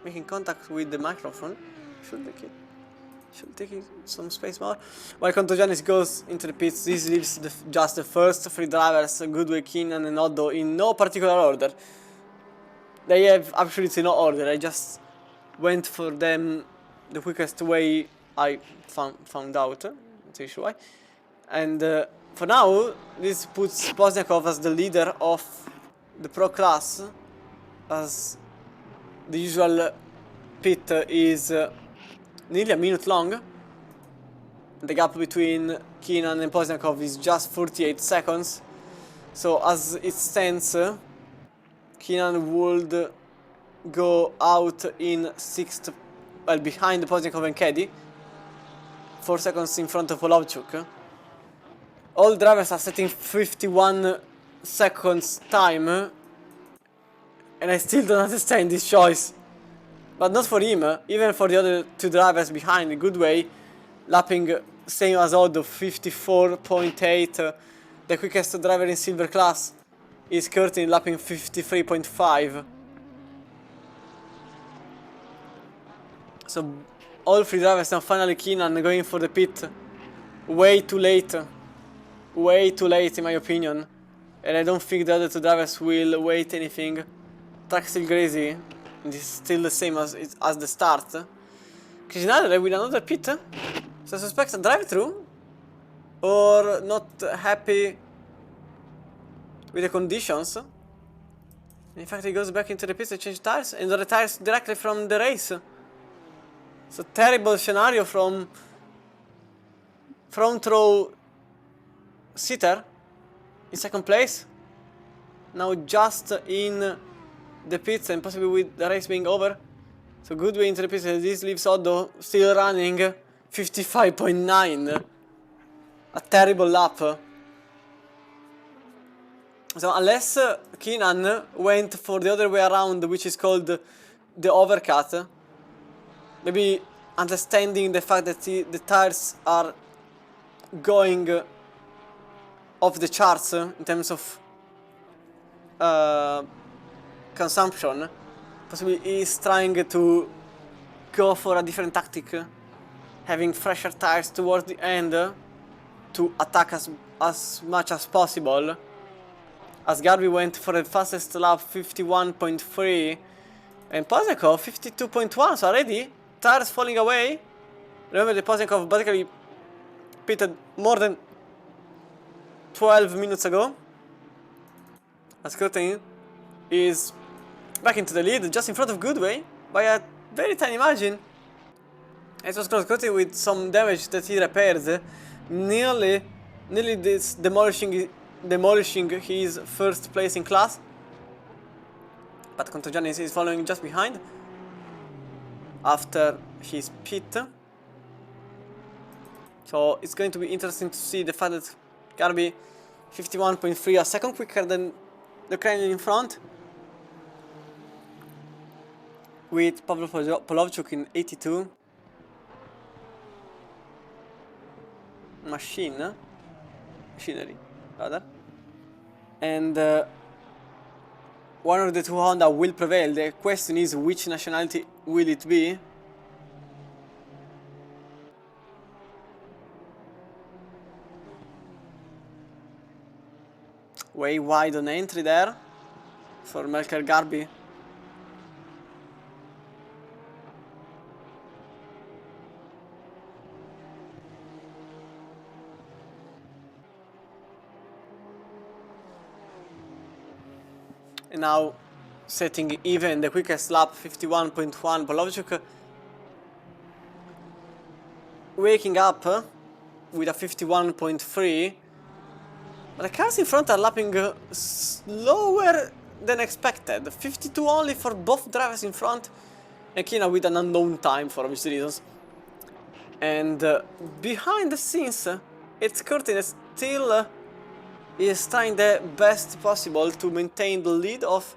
making contact with the microphone. Should take it some space more. While Contogianis goes into the pits, this leaves just the first three drivers, Goodway, Keenan and Oddo, in no particular order. They have absolutely no order. I just went for them the quickest way I found out. Not sure why. And for now, this puts Pozniakov as the leader of the pro class, as the usual pit is nearly a minute long. The gap between Keenan and Pozniakov is just 48 seconds. So as it stands, Keenan would go out in 6th, well, behind Pozniakov and Keddy, 4 seconds in front of Polovchuk. All drivers are setting 51 seconds time, and I still don't understand this choice. But not for him, even for the other two drivers behind, Goodway lapping same as Oddo, 54.8. The quickest driver in silver class is Curtin lapping 53.5. So all three drivers now, finally Keenan going for the pit. Way too late. Way too late in my opinion. And I don't think the other two drivers will wait anything. Track still crazy. This is still the same as the start. Kishinadere with another pit. So I suspect a drive-through. Or not happy with the conditions. In fact, he goes back into the pits to change tires and retires directly from the race. So terrible scenario from front row sitter in second place. Now just in the pits and possibly with the race being over. So Goodway into the pits. This leaves Oddo still running 55.9. A terrible lap. So unless Keenan went for the other way around, which is called the overcut, maybe understanding the fact that the tires are going off the charts in terms of consumption, possibly he's trying to go for a different tactic, having fresher tires towards the end to attack as much as possible. As Garby went for the fastest lap, 51.3, and Pozniakov 52.1, so already tires falling away. Remember that Pozniakov basically pitted more than 12 minutes ago. As Curtin is back into the lead, just in front of Goodway, by a very tiny margin. It was close. Curtin with some damage that he repaired, nearly this demolishing his first place in class. But Contogianis is following just behind after his pit. So it's going to be interesting to see the fact that Garby 51.3, a second quicker than the Ukrainian in front, with Pavel Polovchuk in 82. Machinery rather. And one of the two Honda will prevail. The question is, which nationality will it be? Way wide on entry there for Melker Garby. And now setting even the quickest lap, 51.1, Polovchuk waking up with a 51.3. But the cars in front are lapping slower than expected. 52 only for both drivers in front, and Kina with an unknown time for obvious reasons. And behind the scenes, it's Curtin that still is trying the best possible to maintain the lead of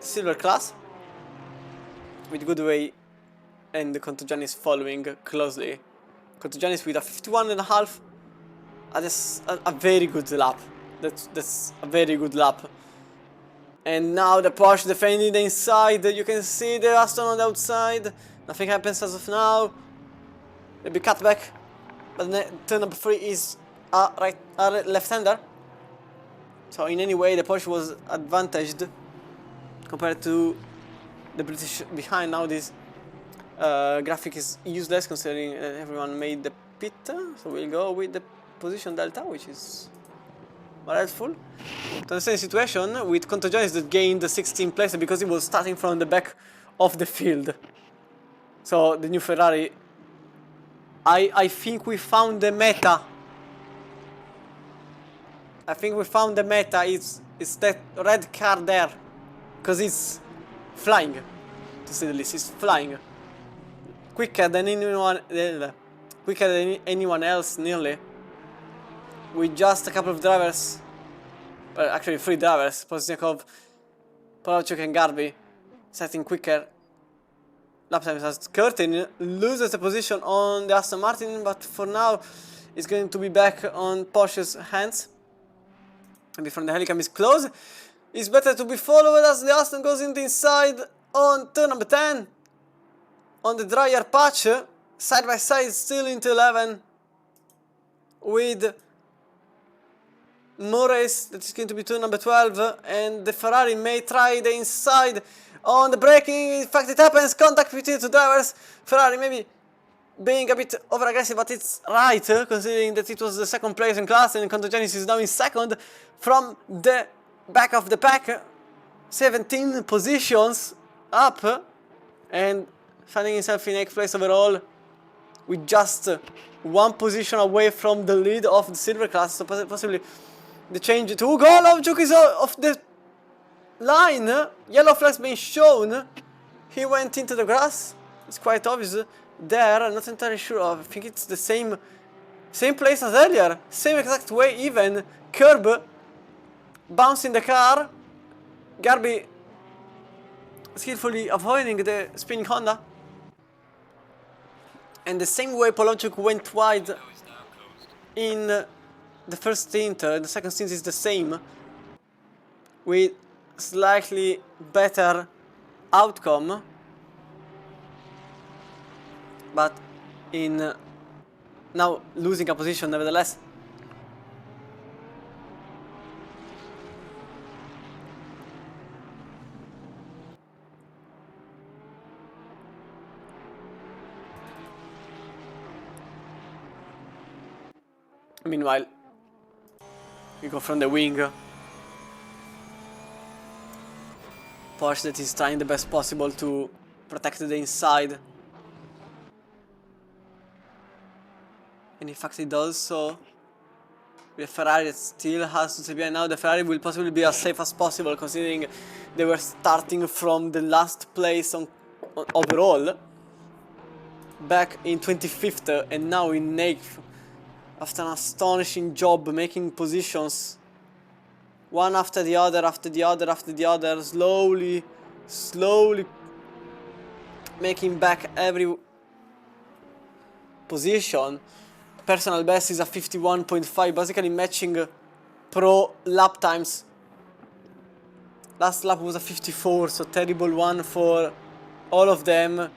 silver class, with Goodway and Contogianis following closely. Contogianis with a 51.5. That's a very good lap. That's a very good lap. And now the Porsche defending the inside. You can see the Aston on the outside. Nothing happens as of now. Maybe cut back. But turn number 3 is left-hander. So in any way the Porsche was advantaged compared to the British behind. Now this graphic is useless considering everyone made the pit. So we'll go with the position delta, which is more helpful to understand the situation with Contagions that gained the 16th place because he was starting from the back of the field. So the new Ferrari, I think we found the meta. I think we found the meta. It's that red car there, because it's flying, to say the least. It's flying quicker than anyone else nearly. With just a couple of drivers, well, actually 3 drivers, Pozniakov, Polachuk and Garby, setting quicker lap times as Curtin loses the position on the Aston Martin, but for now it's going to be back on Porsche's hands. Maybe from the helicam is close. It's better to be followed as the Aston goes into inside on turn number 10. On the drier patch, side by side still into 11 with Morris, that is going to be turn number 12, and the Ferrari may try the inside on the braking. In fact, it happens, contact between 2 drivers. Ferrari maybe being a bit over aggressive, but it's right, considering that it was the 2nd place in class and Contagions is now in 2nd from the back of the pack, 17 positions up, and finding himself in 8th place overall with just 1 position away from the lead of the silver class. So possibly the change to Golovchuk is off the line. Yellow flags being shown. He went into the grass. It's quite obvious there. I'm not entirely sure of. I think it's the same place as earlier. Same exact way even. Curb bouncing the car. Garby skillfully avoiding the spinning Honda. And the same way Polonchuk went wide in the first stint, the second stint is the same, with slightly better outcome, but in now losing a position nevertheless. Meanwhile, we go from the wing. Porsche that is trying the best possible to protect the inside. And in fact it does so. With Ferrari that still has to stay behind. Now the Ferrari will possibly be as safe as possible considering they were starting from the last place on overall. Back in 25th and now in 8th. After an astonishing job making positions one after the other, slowly making back every position. Personal best is a 51.5, basically matching pro lap times. Last lap was a 54, so terrible one for all of them.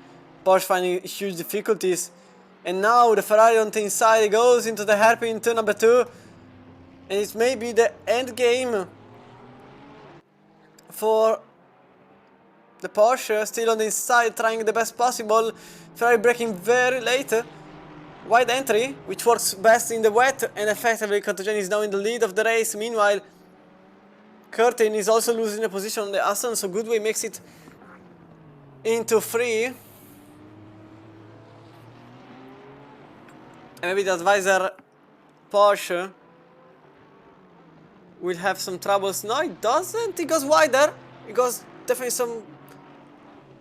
Porsche finding huge difficulties. And now the Ferrari on the inside goes into the hairpin turn number 2. And it may be the end game for the Porsche. Still on the inside, trying the best possible. Ferrari braking very late. Wide entry, which works best in the wet. And effectively, Contagion is now in the lead of the race. Meanwhile, Curtin is also losing the position on the Aston. So Goodway makes it into 3. And maybe the advisor Porsche will have some troubles. No, it doesn't. It goes wider. It goes definitely some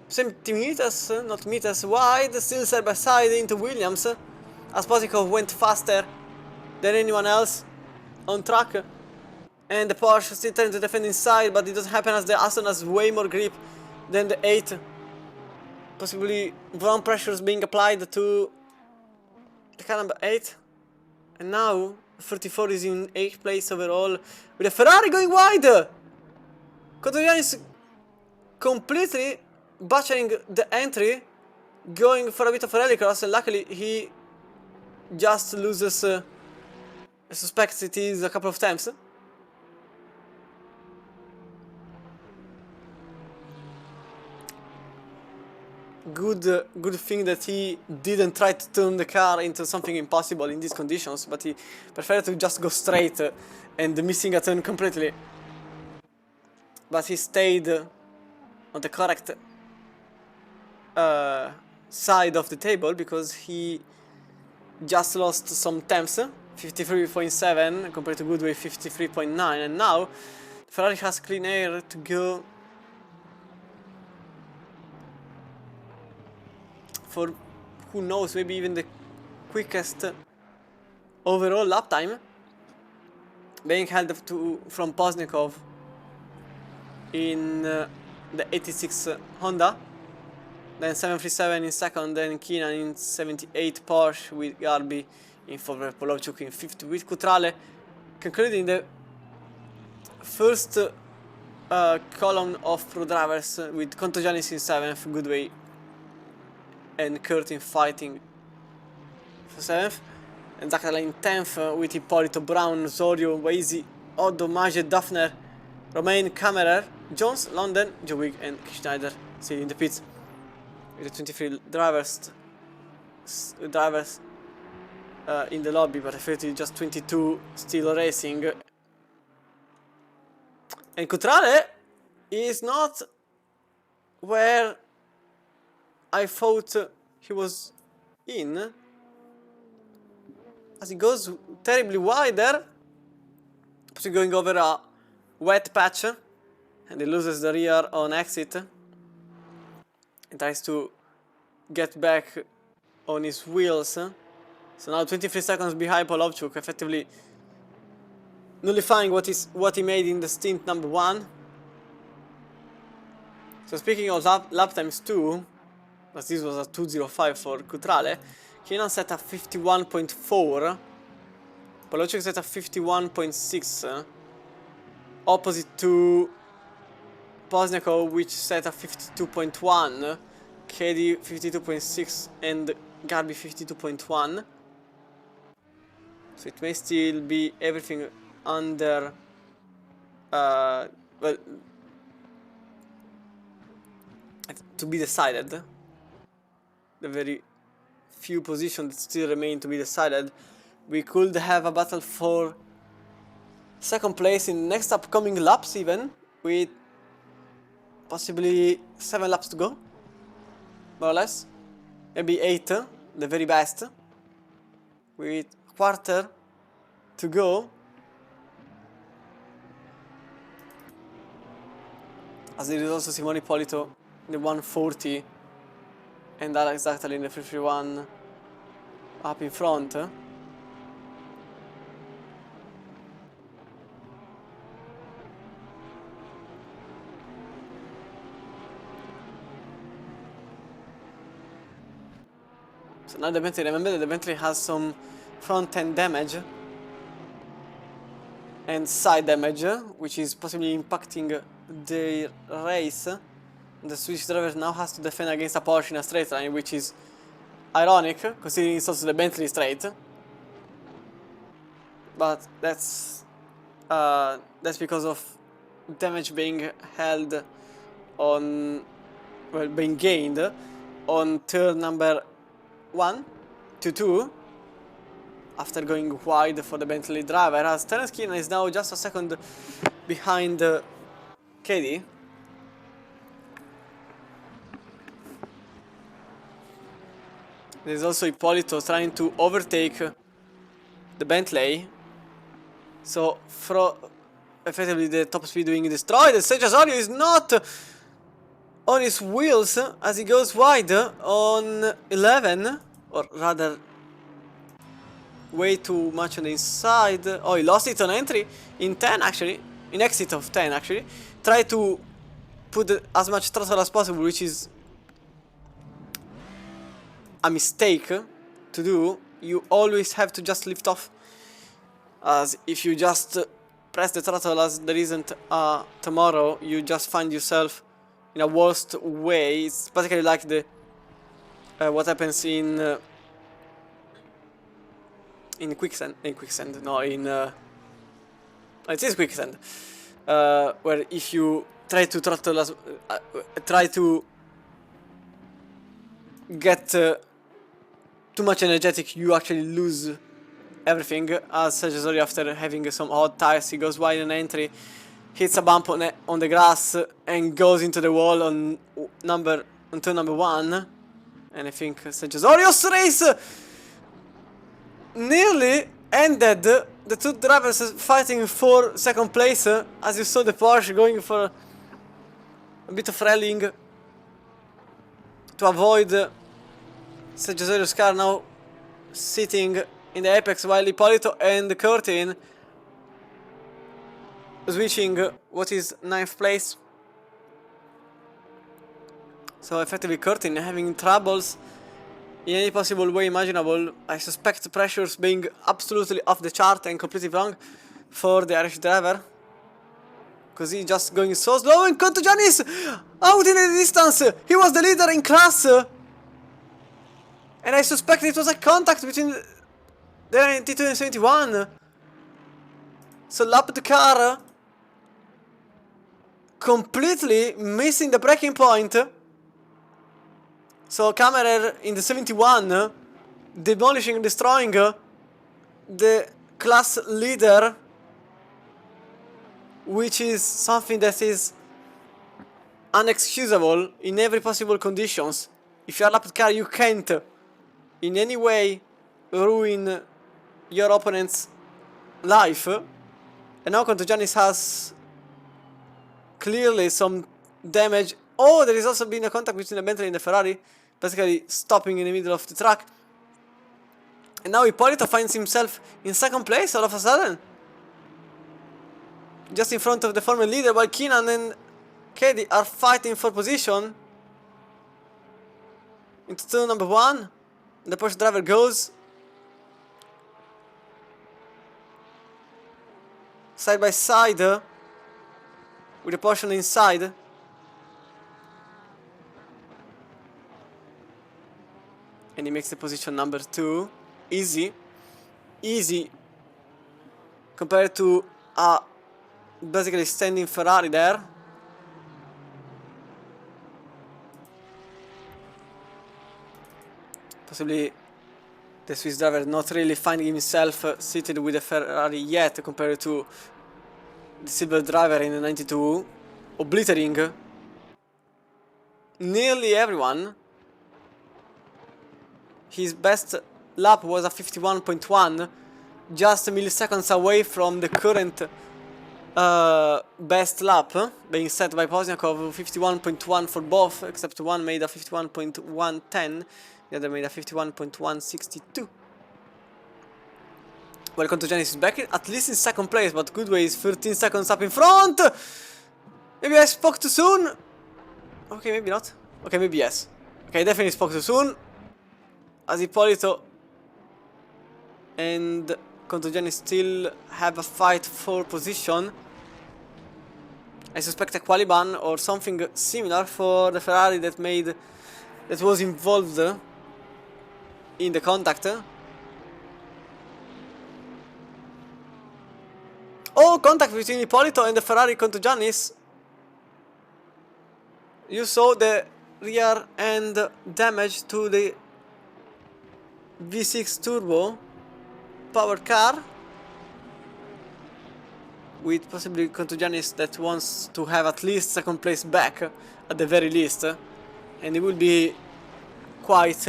centimeters, not meters wide. Still side by side into Williams. As Poznikov went faster than anyone else on track. And the Porsche still trying to defend inside, but it doesn't happen as the Aston has way more grip than the 8. Possibly ground pressures being applied to the car number 8. And now 34 is in 8th place overall with a Ferrari going wide. Cotoyan is completely butchering the entry, going for a bit of a rallycross, and luckily he just loses, I suspect it is a couple of times. Good thing that he didn't try to turn the car into something impossible in these conditions, but he preferred to just go straight and missing a turn completely. But he stayed on the correct side of the table because he just lost some temps, 53.7 compared to Goodway 53.9, and now Ferrari has clean air to go for, who knows, maybe even the quickest overall lap time, being held from Poznikov in the 86 Honda, then 737 in second, then Keenan in 78 Porsche, with Garbi in fourth, Polovchuk in fifth, with Cutrale concluding the first column of pro drivers, with Contogiannis in seventh, Goodway and Curtin fighting for seventh, and Zakala in 10th, with Ippolito, Brown, Zorio, Wazy, Oddo, Maje, Duffner, Romain, Kammerer, Jones, London, Joe Wigg and Schneider still in the pits, with the 23 drivers in the lobby, but effectively just 22 still racing. And Cutrale is not where I thought he was in, as he goes terribly wider, going over a wet patch, and he loses the rear on exit and tries to get back on his wheels. So now 23 seconds behind Polovchuk, effectively nullifying what he made in the stint number 1. So speaking of lap times too, as this was a 2:05 for Cutrale, Keenan set a 51.4, Polovchuk set a 51.6, opposite to Pozniakov, which set a 52.1, Kedi 52.6 and Garbi 52.1. So it may still be everything under, well, to be decided. The very few positions that still remain to be decided. We could have a battle for second place in next upcoming laps, even with possibly 7 laps to go, more or less, maybe 8, the very best, with a quarter to go, as there is also Simone Ippolito in the 140 and Alex Zachary in the 331 up in front. So now the Bentley, remember that the Bentley has some front end damage and side damage, which is possibly impacting the race. The Swedish driver now has to defend against a Porsche in a straight line, which is ironic, considering it's also the Bentley straight. But that's because of damage being held on, well, being gained on turn number 1 to 2, after going wide for the Bentley driver, as Terence Keenan is now just a second behind Kedi. There's also Ippolito trying to overtake the Bentley. So, effectively the top speed being destroyed. And Sergio Asorio is not on his wheels as he goes wide on 11, or rather way too much on the inside. Oh, he lost it on entry in 10 actually, in exit of 10 actually. Try to put as much throttle as possible, which is a mistake to do. You always have to just lift off, as if you just press the throttle as there isn't tomorrow, you just find yourself in a worst way. It's basically like the what happens in quicksand. In quicksand, no, in it is quicksand. Where if you try to throttle try to get too much energetic, you actually lose everything. As Saggiasori, after having some hot tires, he goes wide on entry, hits a bump on the grass, and goes into the wall on turn number 1. And I think Saggiasori's race nearly ended. The two drivers fighting for second place, as you saw the Porsche going for a bit of rallying to avoid Saggiasori's car now sitting in the apex, while Ippolito and Curtin switching what is 9th place. So effectively Curtin having troubles in any possible way imaginable. I suspect pressures being absolutely off the chart and completely wrong for the Irish driver, because he's just going so slow, and Contagianis out in the distance. He was the leader in class, and I suspect it was a contact between the 92 and 71. So lapped the car, completely missing the braking point. So Kammerer in the 71, demolishing and destroying the class leader, which is something that is unexcusable in every possible conditions. If you are a lapped car, you can't in any way ruin your opponent's life. And now Contagianis has clearly some damage. Oh, there has also been a contact between the Bentley and the Ferrari, basically stopping in the middle of the track. And now Ippolito finds himself in second place all of a sudden, just in front of the former leader, while Keenan and Katie are fighting for position into turn number 1. The Porsche driver goes side by side with the Porsche on the inside. And he makes the position number 2. Easy compared to a basically standing Ferrari there. Possibly the Swiss driver not really finding himself seated with a Ferrari yet, compared to the silver driver in the 92, obliterating nearly everyone. His best lap was a 51.1, just milliseconds away from the current best lap being set by Pozniakov, 51.1 for both, except one made a 51.110, the other made a 51.162. Well, Contagianis is back at least in second place, but Goodway is 13 seconds up in front. Maybe I spoke too soon. Okay, maybe not. Okay, maybe yes. Okay, I definitely spoke too soon, as Ippolito and Contagianis still have a fight for position. I suspect a quali ban or something similar for the Ferrari that was involved in the contact. Oh, contact between Ippolito and the Ferrari Contagianis. You saw the rear end damage to the V6 turbo powered car, with possibly Contagianis that wants to have at least second place back at the very least, and he will be quite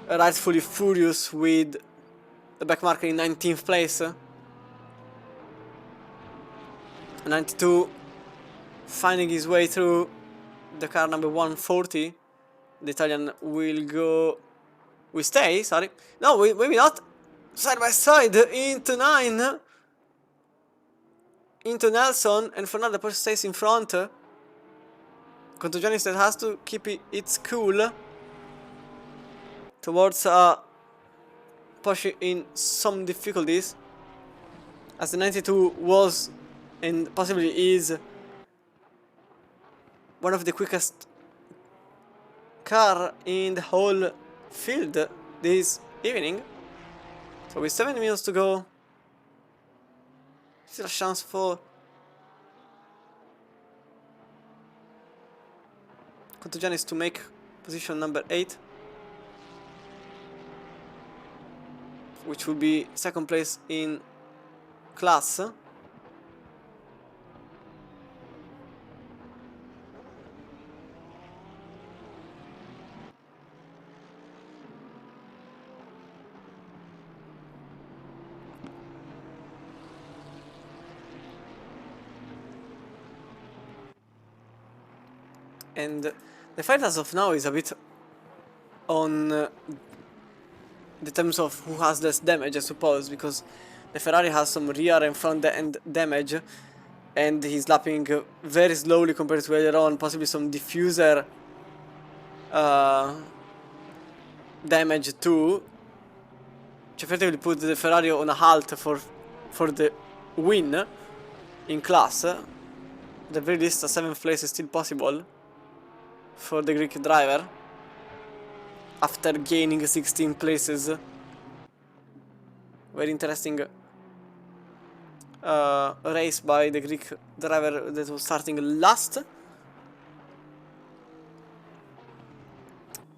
rightfully furious with the backmarker in 19th place. 92 finding his way through the car number 140. The Italian will stay, sorry. No, maybe not. Side by side into 9. Into Nelson, and for now the Porsche stays in front. Contagianis that has to keep its cool towards Porsche in some difficulties. as the 92 was and possibly is one of the quickest car in the whole field this evening. So with 7 minutes to go, still a chance for Contagianis to make position number 8, which will be second place in class. And the fight as of now is a bit on the terms of who has less damage, I suppose, because the Ferrari has some rear and front end damage, and he's lapping very slowly compared to earlier on, possibly some diffuser damage too, which effectively put the Ferrari on a halt for the win in class. At the very least, a 7th place is still possible for the Greek driver after gaining 16 places. Very interesting race by the Greek driver that was starting last.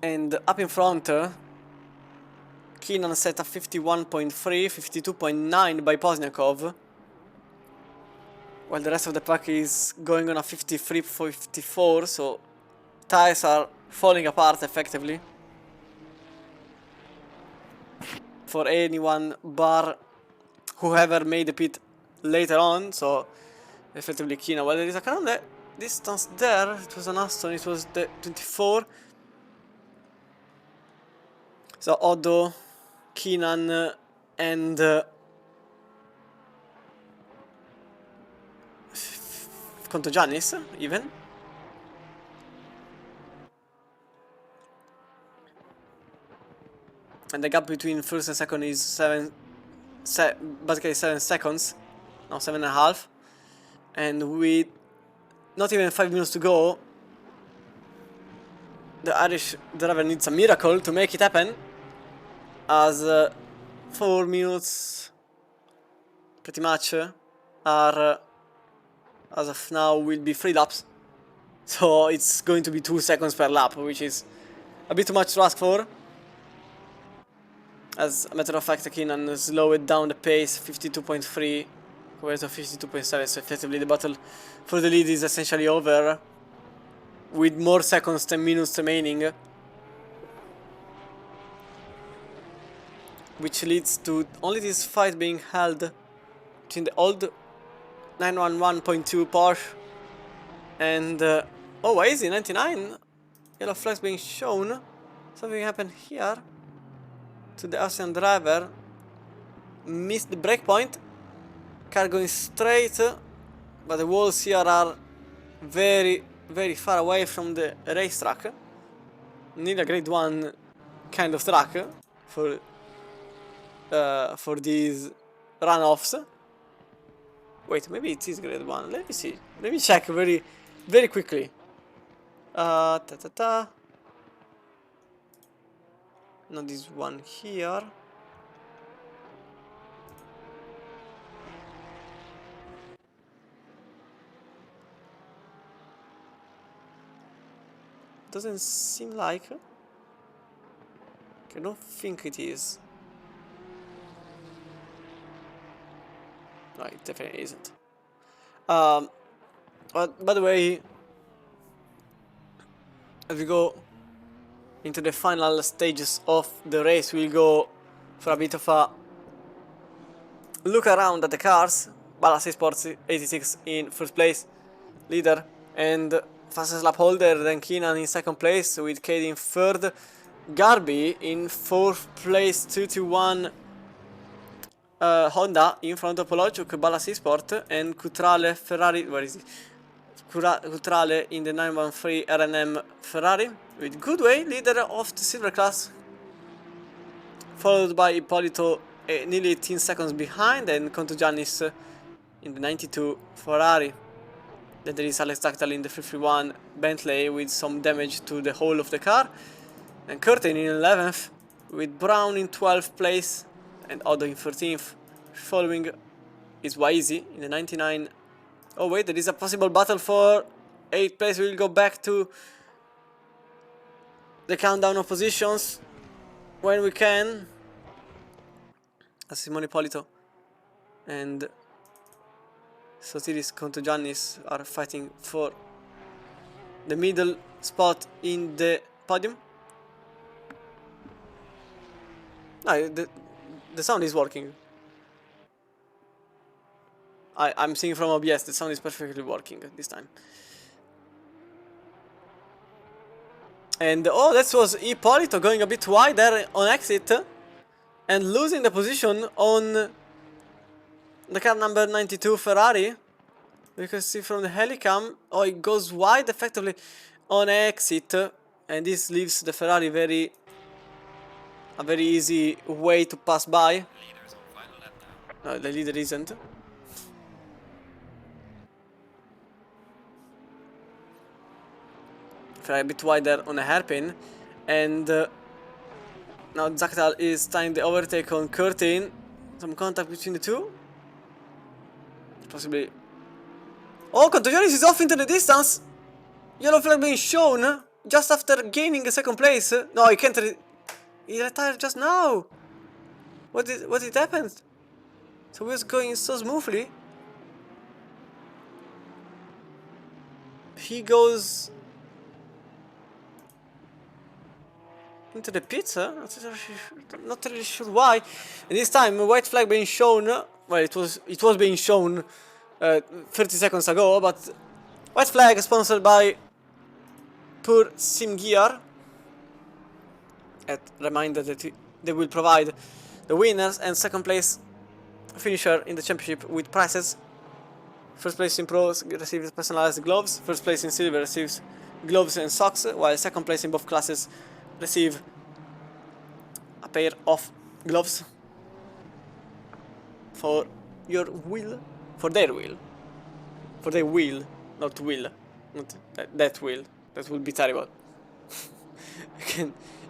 And up in front, Keenan set a 51.3, 52.9 by Pozniakov, while the rest of the pack is going on a 53.54, so tires are falling apart effectively for anyone bar whoever made the pit later on. So effectively Keenan, well, there is a car on the distance there. It was an Aston, it was the 24. So Oddo, Keenan and Contagianis even. And the gap between first and second is basically 7 seconds, no, 7.5. And with not even 5 minutes to go, the Irish driver needs a miracle to make it happen, as 4 minutes pretty much are, as of now, will be 3 laps. So it's going to be 2 seconds per lap, which is a bit too much to ask for. As a matter of fact, Keenan slowed down the pace, 52.3 compared to 52.7, so effectively the battle for the lead is essentially over, with more seconds than minutes remaining, which leads to only this fight being held between the old 911.2 Porsche and oh, why is it 99? Yellow flags being shown. Something happened here to the Austrian driver. Missed the breakpoint. Car going straight, but the walls here are very far away from the racetrack. Need a grade 1 kind of track for these runoffs. Wait, maybe it is grade 1. Let me see. Let me check very quickly. Not this one here. Doesn't seem like. I don't think it is. No, it definitely isn't. But by the way, as we go into the final stages of the race, we'll go for a bit of a look around at the cars. Ballast Sports 86 in first place, leader, and fastest lap holder. Then Keenan in second place, with Cade in third. Garby in fourth place, 221 Honda in front of Polociuk, Ballast Sport, and Cutrale Ferrari. Where is it? Cutrale in the 913 R&M Ferrari, with Goodway leader of the silver class, followed by Ippolito nearly 18 seconds behind, and Contugiannis in the 92 Ferrari. Then there is Alex Dactal in the 331 Bentley with some damage to the whole of the car. And Curtin in 11th, with Brown in 12th place and Otto in 13th. Following is Waizi in the 99. Oh wait, there is a possible battle for 8th place. We will go back to the countdown of positions when we can. As Simone Polito and Sotiris Contugiannis are fighting for the middle spot in the podium. No, the sound is working. I'm seeing from OBS, the sound is perfectly working this time. And oh, that was Ippolito going a bit wide there on exit and losing the position on the car number 92 Ferrari. You can see from the helicam, oh, it goes wide effectively on exit, and this leaves the Ferrari a very easy way to pass by. No, the leader isn't. Ferrari a bit wider on a hairpin, and now Dactal is trying the overtake on Curtin. Some contact between the two. Possibly. Oh, Contugiannis is off into the distance. Yellow flag being shown just after gaining a second place. No, he can't. He retired just now. What did happen? So he was going so smoothly. He goes into the pits. Not really sure why. And this time, a white flag being shown. Well, it was being shown 30 seconds ago, but white flag sponsored by Pur Sim Gear. A reminder that they will provide the winners and second place finisher in the championship with prizes. First place in pros receives personalized gloves. First place in silver receives gloves and socks, while second place in both classes receive a pair of gloves for your wheel, for their wheel, not will, not that will. That would be terrible.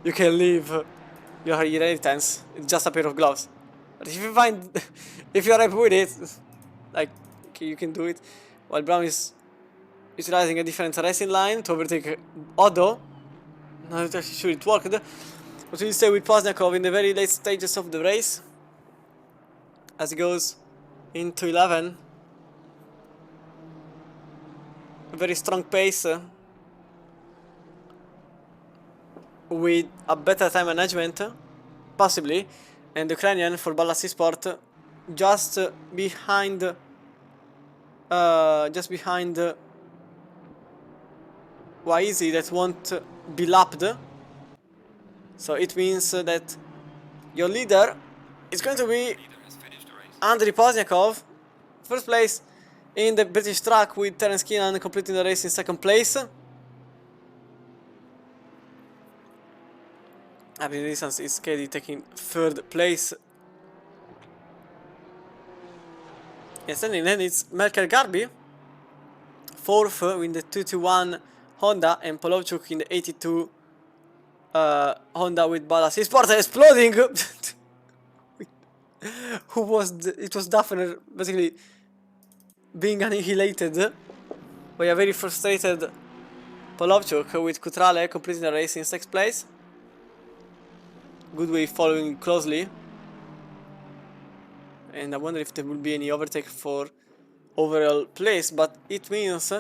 You can leave your inheritance with just a pair of gloves. But if you find, if you're happy with it, like, okay, you can do it. While Brown is utilizing a different racing line to overtake Otto. Not actually sure it worked. But we'll stay with Pozniakov in the very late stages of the race, as he goes into 11. A very strong pace. With a better time management, possibly, and the Ukrainian for Ballassi Sport just behind Waizi, that won't be lapped. So it means that your leader is going to be Andriy Pozniakov, first place in the British track, with Terence Keenan completing the race in second place. Abby Distance is Keddy taking third place. Yes, and then it's Melker Garbi, fourth in the 221 Honda, and Polovchuk in the 82 Honda with Ballassi Sport exploding. It was Daphne basically being annihilated by a very frustrated Polovchuk, with Cutrale completing the race in sixth place. Goodway following closely, and I wonder if there will be any overtake for overall place, but it means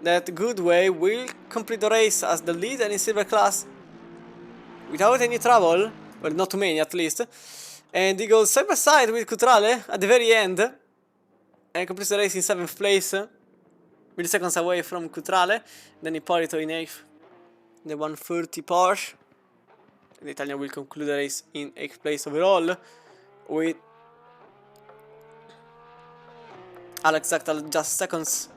that Goodway will complete the race as the leader in silver class without any trouble, well, not too many at least, and he goes side by side with Cutrale at the very end and completes the race in 7th place, milliseconds away from Cutrale. Then Ippolito in 8th, the 130 Porsche. The Italian will conclude the race in 8th place overall, with Alex Dactal just seconds,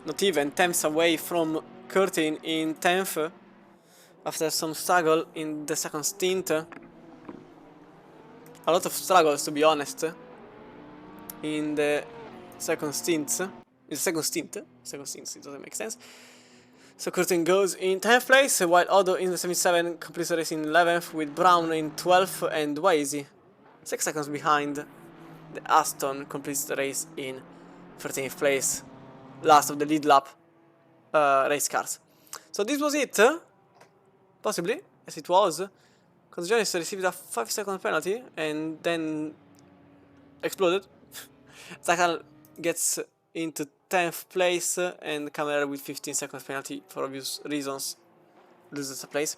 not even tenths away from Curtin in 10th after some struggle in the second stint. a lot of struggles, to be honest, in the second stint. Second stint, it doesn't make sense. So Curtin goes in 10th place, while Odo in the 77 completes the race in 11th, with Brown in 12th and Wazy 6 seconds behind. The Aston completes the race in 13th place, last of the lead lap race cars. So this was it, possibly, as it was, because Jonas received a 5-second penalty and then exploded. Zakal gets into 10th place and Camera with 15 seconds penalty for obvious reasons loses a place.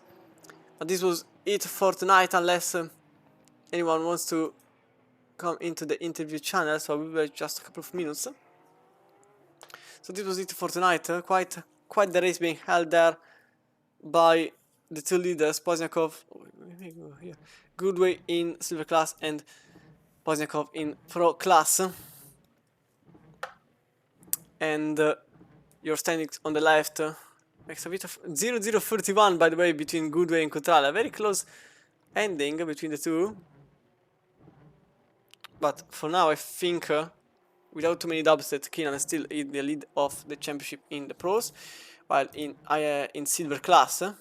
But this was it for tonight, unless anyone wants to come into the interview channel, so we will just a couple of minutes. So this was it for tonight. Quite the race being held there by the two leaders, Pozniakov, Goodway in silver class and Pozniakov in pro class. And your standings on the left makes a bit of 0-0-31, by the way, between Goodway and Kutrala. Very close ending between the two. But for now, I think, without too many dubs, Keenan is still in the lead of the championship in the pros, while in silver class, I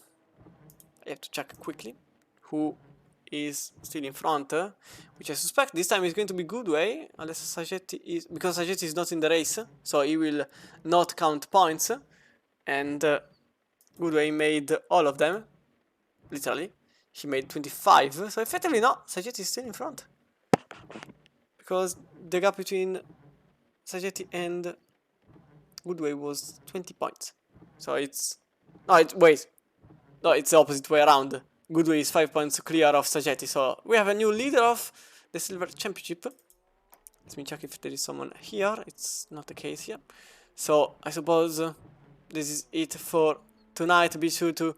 have to check quickly who is still in front, which I suspect this time is going to be Goodway, unless Sagetti is, because Sagetti is not in the race, so he will not count points, and Goodway made all of them, literally. He made 25, so effectively no, Sagetti is still in front. Because the gap between Sagetti and Goodway was 20 points. So it's... No, wait. No, it's the opposite way around. Goodway is 5 points clear of Sagetti. So we have a new leader of the Silver Championship. Let me check if there is someone here. It's not the case here. So I suppose this is it for tonight. Be sure to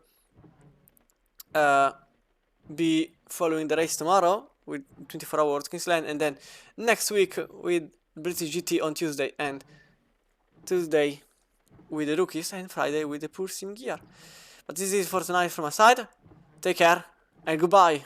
be following the race tomorrow with 24 hours Kingsland, and then next week with British GT on Tuesday, and Tuesday with the rookies, and Friday with the Pure Sim gear. But this is for tonight from my side. Take care and goodbye.